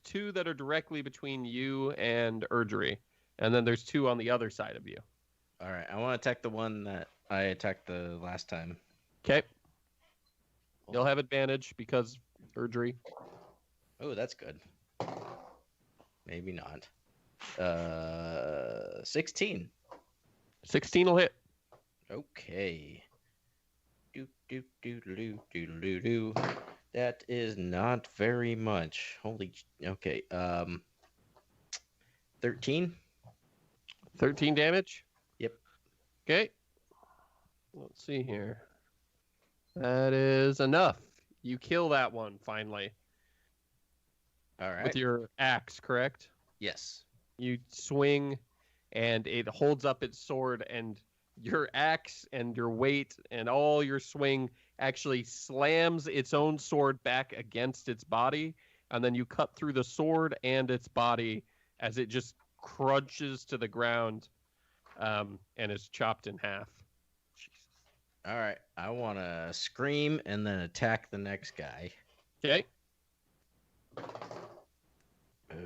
2 that are directly between you and Erdry, and then there's 2 on the other side of you. All right, I want to attack the one that I attacked the last time. Okay. You'll have advantage because Erdry. Oh, that's good. Maybe not. 16. 16 will hit. Okay. Do. That is not very much. Okay. 13. 13 damage? Yep. Okay. Let's see here. That is enough. You kill that one finally All right. with your axe, correct? Yes. You swing and it holds up its sword, and your axe and your weight and all your swing actually slams its own sword back against its body, and then you cut through the sword and its body as it just crunches to the ground and is chopped in half. All right. I want to scream and then attack the next guy. Okay. Ugh.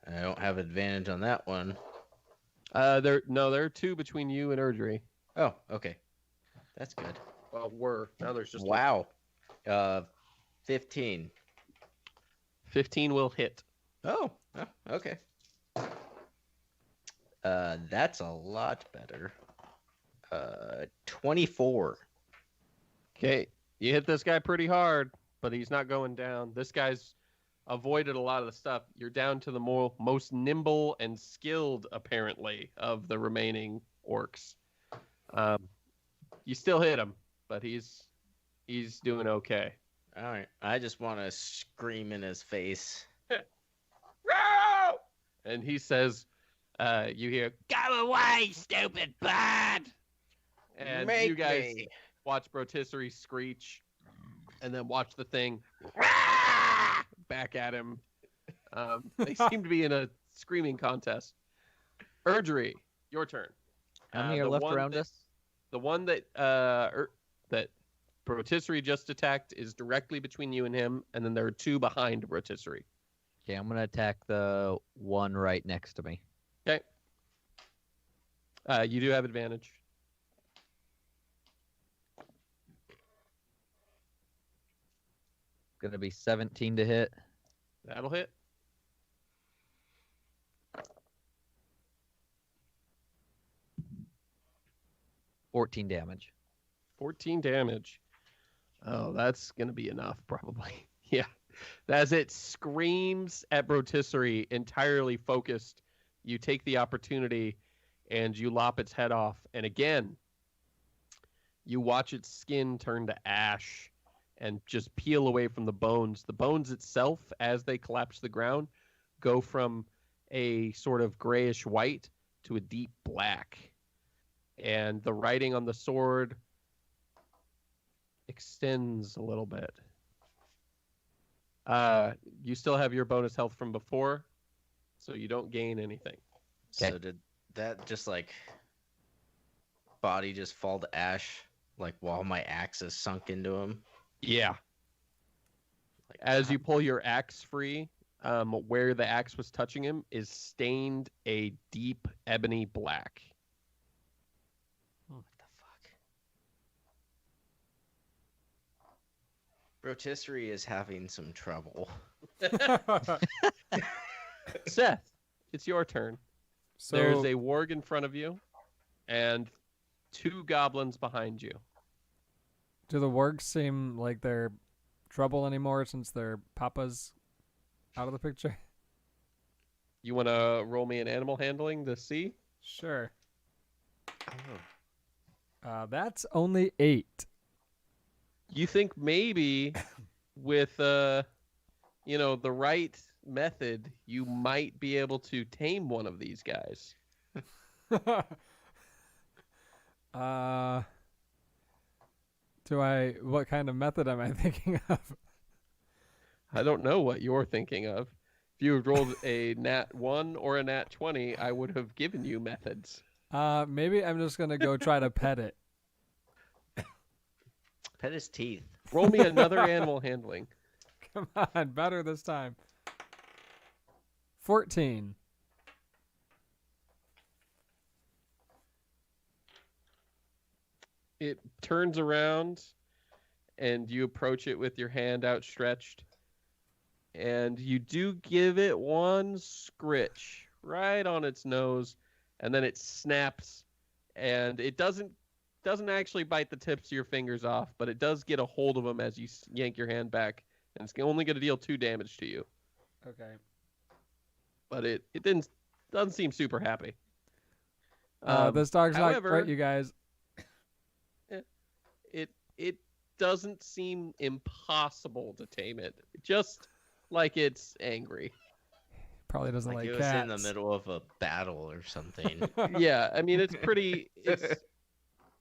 I don't have advantage on that one. There are 2 between you and Erdry. Oh, okay. That's good. Well, now there's just Wow. 15. 15 will hit. Oh, okay. That's a lot better. 24. Okay, you hit this guy pretty hard, but he's not going down. This guy's avoided a lot of the stuff. You're down to the most nimble and skilled, apparently, of the remaining orcs. You still hit him, but he's doing okay. All right. I just want to scream in his face. Row! And he says, you hear, "Go away, stupid bird!" And Make you guys me. watch Brotisserie screech, and then watch the thing back at him. They seem to be in a screaming contest. Erdry, your turn. How many are the left one around that- us? The one that that Brotisserie just attacked is directly between you and him, and then there are 2 behind Brotisserie. Okay, I'm gonna attack the one right next to me. You do have advantage. Gonna be 17 to hit. That'll hit. $14 damage. 14 damage. Oh, that's going to be enough, probably. Yeah. As it screams at Brotisserie, entirely focused, you take the opportunity and you lop its head off. And again, you watch its skin turn to ash and just peel away from the bones. The bones itself, as they collapse to the ground, go from a sort of grayish white to a deep black. And the writing on the sword extends a little bit. You still have your bonus health from before, so you don't gain anything. So Okay. did that just like body just fall to ash like while my axe is sunk into him? Yeah. Like, As you pull your axe free, where the axe was touching him is stained a deep ebony black. what the fuck? Rotisserie is having some trouble. Seth, it's your turn. So There's a warg in front of you, and 2 goblins behind you. do the wargs seem like they're trouble anymore since their papa's out of the picture? You want to roll me an animal handling to see? Sure. Oh. That's only 8. You think maybe with the right method, you might be able to tame one of these guys. What kind of method am I thinking of? I don't know what you're thinking of. If you had rolled a nat 1 or a nat 20, I would have given you methods. Maybe I'm just gonna go try to pet it. Pet his teeth. Roll me another animal handling. Come on, better this time. 14. It turns around, and you approach it with your hand outstretched, and you do give it one scritch right on its nose, and then it snaps, and it doesn't actually bite the tips of your fingers off, but it does get a hold of them as you yank your hand back, and it's only going to deal 2 damage to you. Okay. But it doesn't seem super happy. This dog's however- not right, you guys. It doesn't seem impossible to tame it. Just like it's angry. Probably doesn't Like like it was cats. in the middle of a battle or something. Yeah, I mean it's pretty.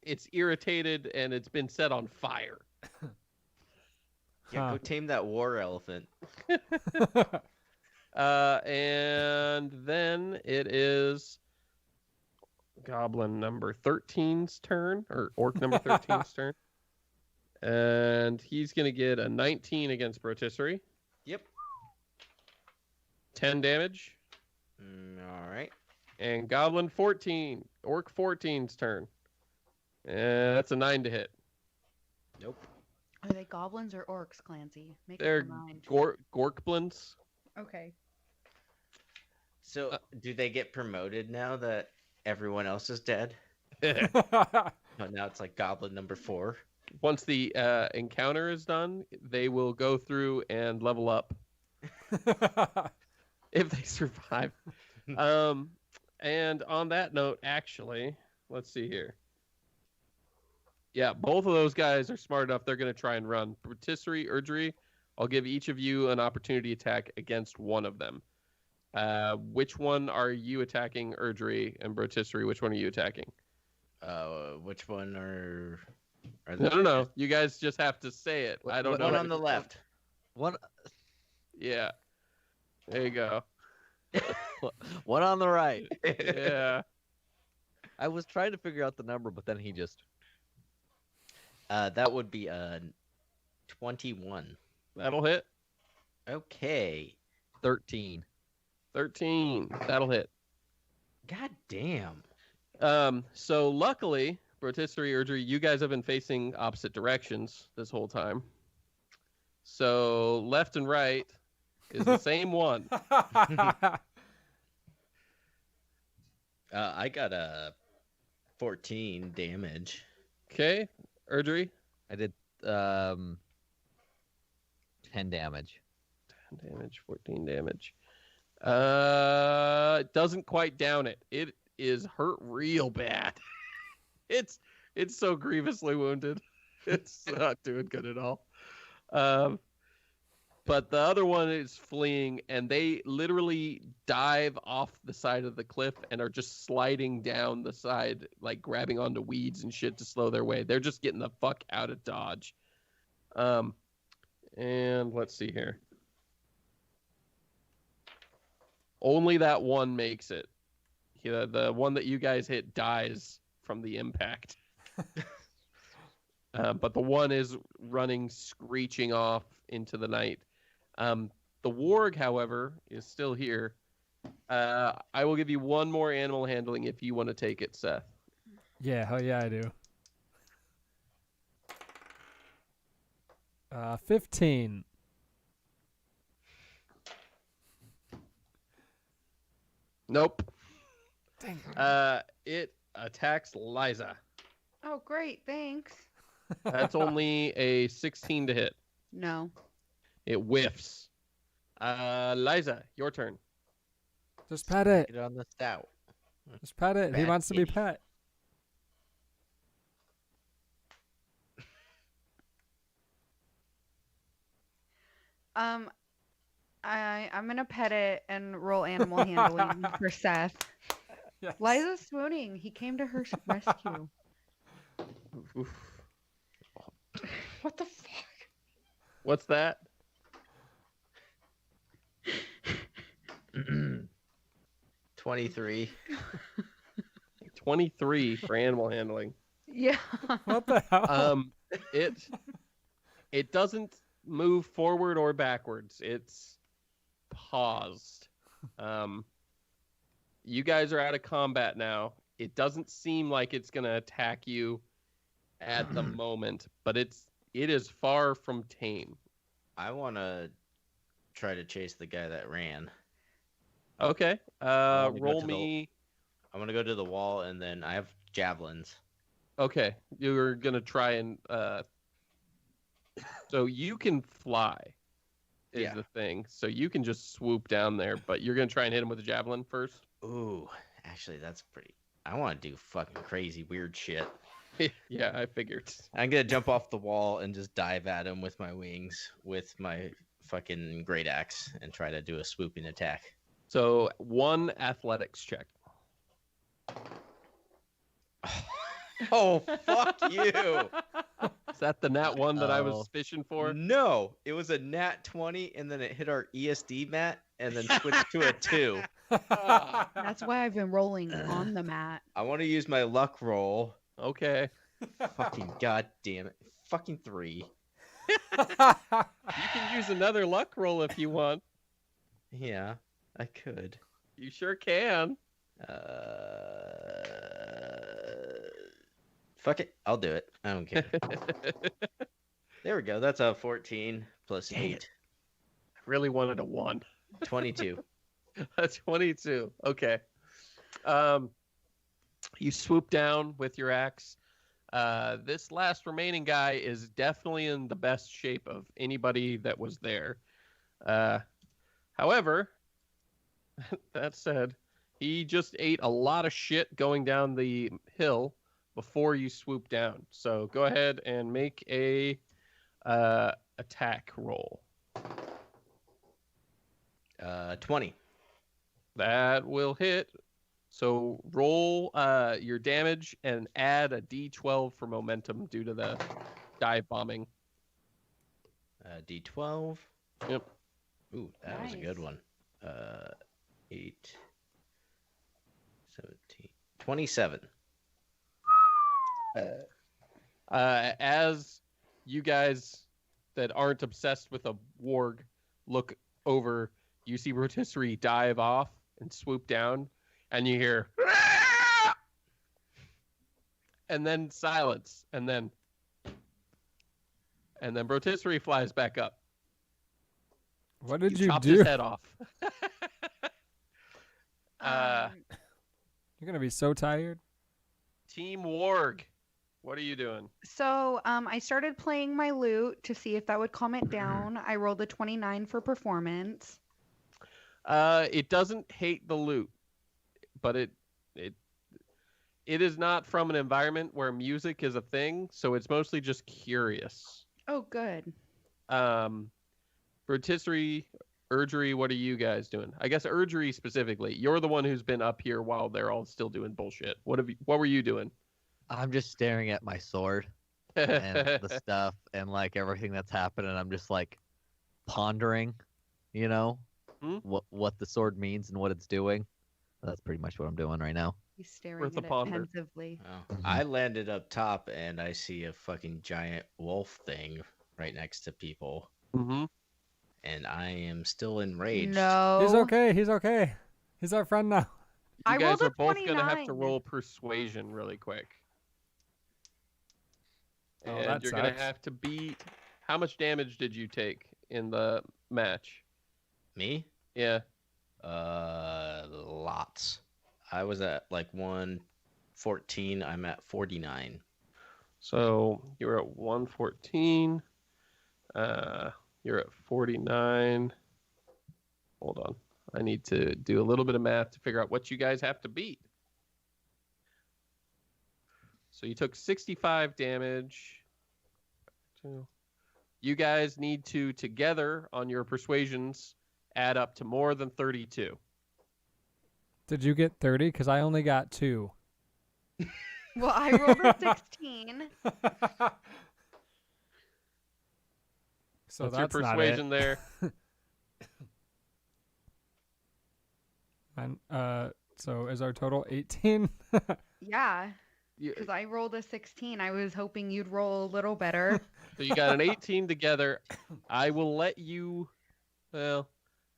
It's irritated and it's been set on fire. Yeah, Huh. go tame that war elephant. And then it is Goblin number 13's turn, or Orc number 13's turn. And he's going to get a 19 against Brotisserie. Yep. 10 damage. All right. And Goblin 14, Orc 14's turn. And that's a 9 to hit. Nope. Are they goblins or orcs, Clancy? Make up They're your mind. Gorkblins. Okay. So, do they get promoted now that everyone else is dead? No, now it's like Goblin number 4. Once the encounter is done, they will go through and level up if they survive. And on that note, actually, let's see here. Yeah, both of those guys are smart enough. They're going to try and run. Patisserie, Erdry, I'll give each of you an opportunity attack against one of them. Which one are you attacking, Erdry, and Brotisserie? Which one are you attacking? Which one are No. You guys just have to say it. I don't know. One on the left. One Yeah. There you go. one on the right. Yeah. I was trying to figure out the number, but then he just That would be 21. That'll hit. Okay. 13. 13. That'll hit. God damn. So luckily, Brotisserie, Erdry, you guys have been facing opposite directions this whole time. So left and right is the same one. I got a 14 damage. Okay, Erdry. I did 10 damage. 10 damage, 14 damage. It doesn't quite down it. It is hurt real bad. It's so grievously wounded. It's not doing good at all. But the other one is fleeing, and they literally dive off the side of the cliff and are just sliding down the side, like grabbing onto weeds and shit to slow their way. They're just getting the fuck out of Dodge. And let's see here. Only that one makes it. The one that you guys hit dies from the impact. But the one is running, screeching off into the night. The warg, however, is still here. I will give you one more animal handling if you want to take it, Seth. Yeah, hell yeah, I do. 15. Nope. Dang. It attacks Liza. Oh, great. Thanks. That's only a 16 to hit. No. It whiffs. Liza, your turn. Just pet it. Get on the stout. Just pet it. He Bad wants to be kitty. pet. I'm gonna pet it and roll animal handling for Seth. Yes. Liza's swooning. He came to her rescue. Oof. What the fuck? What's that? 23. 23 for animal handling. Yeah. What the hell? It doesn't move forward or backwards. It's paused. You guys are out of combat now. It doesn't seem like it's gonna attack you at the moment, but it is far from tame. I want to try to chase the guy that ran. Okay. wanna go Roll to the- me. I want to go to the wall, and then I have javelins. Okay, you're gonna try and so you can fly is Yeah. the thing. So you can just swoop down there, but you're gonna try and hit him with a javelin first. Ooh, actually, that's pretty. I want to do fucking crazy, weird shit. Yeah, I figured. I'm gonna jump off the wall and just dive at him with my wings, with my fucking great axe, and try to do a swooping attack. So one athletics check. Oh, fuck you! Is that the nat one that I Oh. was fishing for? No, it was a nat 20, and then it hit our ESD mat, and then switched to a 2. That's why I've been rolling on the mat. I want to use my luck roll. Okay. Fucking goddamn it! Fucking 3. You can use another luck roll if you want. Yeah, I could. You sure can. Fuck it, I'll do it. I don't care. There we go. That's a 14 plus Dang 8. it. Really wanted a 1. 22. That's 22. Okay. You swoop down with your axe. This last remaining guy is definitely in the best shape of anybody that was there. However, that said, he just ate a lot of shit going down the hill before you swoop down. So go ahead and make a attack roll. 20. That will hit. So roll your damage and add a d12 for momentum due to the dive bombing. D12. Yep. Ooh, that was a good Nice. one. 8, 17, 27. As you guys that aren't obsessed with a warg look over, you see Rotisserie dive off and swoop down, and you hear, "Ah!" and then silence, and then Rotisserie flies back up. What did you chopped do? his head off. Um, You're gonna be so tired. Team Warg, what are you doing? so I started playing my lute to see if that would calm it down. I rolled a 29 for performance. It doesn't hate the loot, but it is not from an environment where music is a thing, so it's mostly just curious. Oh, good. Rotisserie, Urgery, what are you guys doing? I guess Urgery specifically. You're the one who's been up here while they're all still doing bullshit. What were you doing? I'm just staring at my sword and the stuff and like everything that's happening. I'm just like pondering, you know, Hmm? what the sword means and what it's doing. That's pretty much what I'm doing right now. He's staring Worth a at it ponder. pensively. Oh, I landed up top, and I see a fucking giant wolf thing right next to people, Mm-hmm. and I am still enraged. No. He's okay. He's okay. He's our friend now. You I guys rolled a are both gonna have to 29. roll persuasion really quick. Oh, And that you're gonna sucks. have to beat. How much damage did you take in the match? Me? Yeah. Lots. I was at like 114. I'm at 49. So you're at 114. You're at 49. Hold on. I need to do a little bit of math to figure out what you guys have to beat. So you took 65 damage. You guys need to, together on your persuasions, add up to more than 32. Did you get 30? Because I only got 2. Well, I rolled a 16. So What's your that's not persuasion it. there? So is our total 18? Yeah, You- because I rolled a 16. I was hoping you'd roll a little better. So you got an 18 together. I will let you. Well,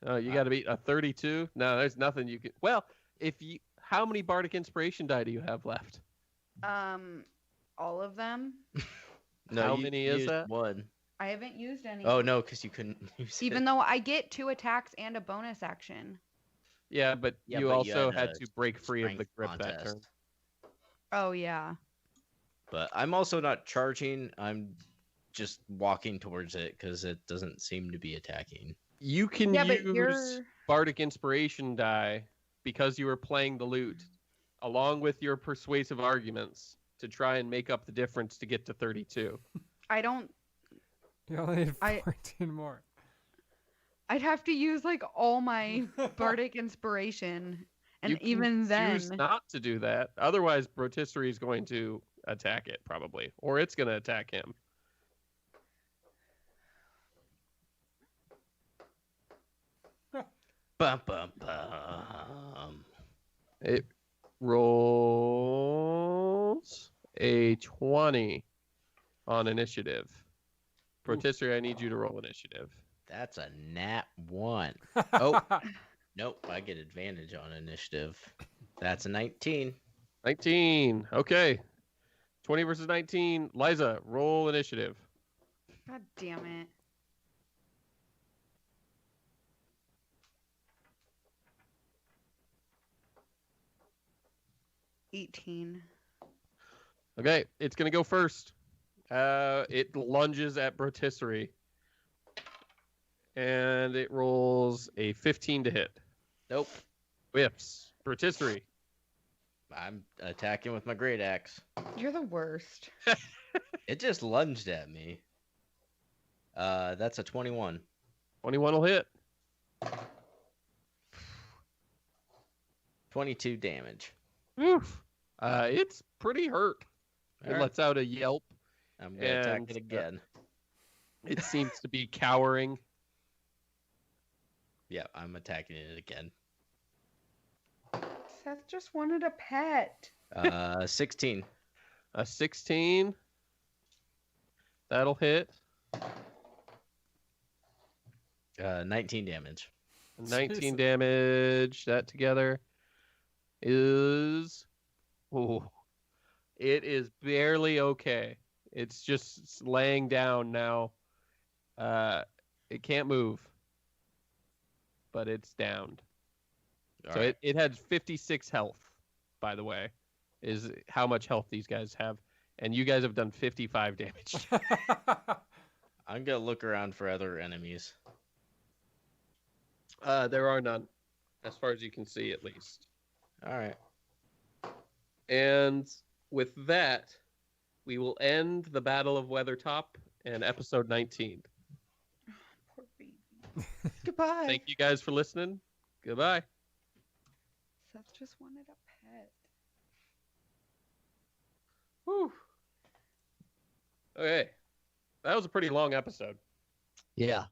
you got to beat a 32. No, there's nothing you can. Well, if you, how many bardic inspiration die do you have left? All of them. No, How you many is used that? one. I haven't used any. Oh no, because you couldn't use it. Even though I get 2 attacks and a bonus action. Yeah, but Yeah, you but you also had had a to break free of the strength grip that contest. turn. Oh yeah. But I'm also not charging. I'm just walking towards it because it doesn't seem to be attacking. You can Yeah, but use you're. bardic inspiration die because you were playing the lute, along with your persuasive arguments to try and make up the difference to get to 32. I don't. You only need I- 14 more. I'd have to use like all my bardic inspiration, and You can even then. choose not to do that. Otherwise, Brotisserie is going to attack it probably, or it's going to attack him. Bum, bum, bum. It rolls a 20 on initiative. Brotisserie, I need you to roll initiative. That's a nat 1. Oh. Nope, I get advantage on initiative. That's a 19. 19. Okay. 20 versus 19. Liza, roll initiative. God damn it. $18. Okay, it's going to go first. It lunges at Brotisserie. And it rolls a 15 to hit. Nope. Whiffs. Brotisserie. I'm attacking with my great axe. You're the worst. It just lunged at me. That's a 21. 21 will hit. 22 damage. Oof. It's pretty hurt. It Alright. lets out a yelp. I'm gonna attack and, it again. It seems to be cowering. Yeah, I'm attacking it again. Seth just wanted a pet. 16. A 16. That'll hit. 19 damage. 19 Jesus. damage. That together is. Ooh. It is barely okay. It's just laying down now. It can't move. But it's downed. So Alright. it had 56 health, by the way, is how much health these guys have. And you guys have done 55 damage. I'm gonna look around for other enemies. There are none, as far as you can see, at least. Alright. And with that, we will end the Battle of Weathertop and episode 19. Poor baby. Goodbye. Thank you guys for listening. Goodbye. Seth just wanted a pet. Whew. Okay. That was a pretty long episode. Yeah.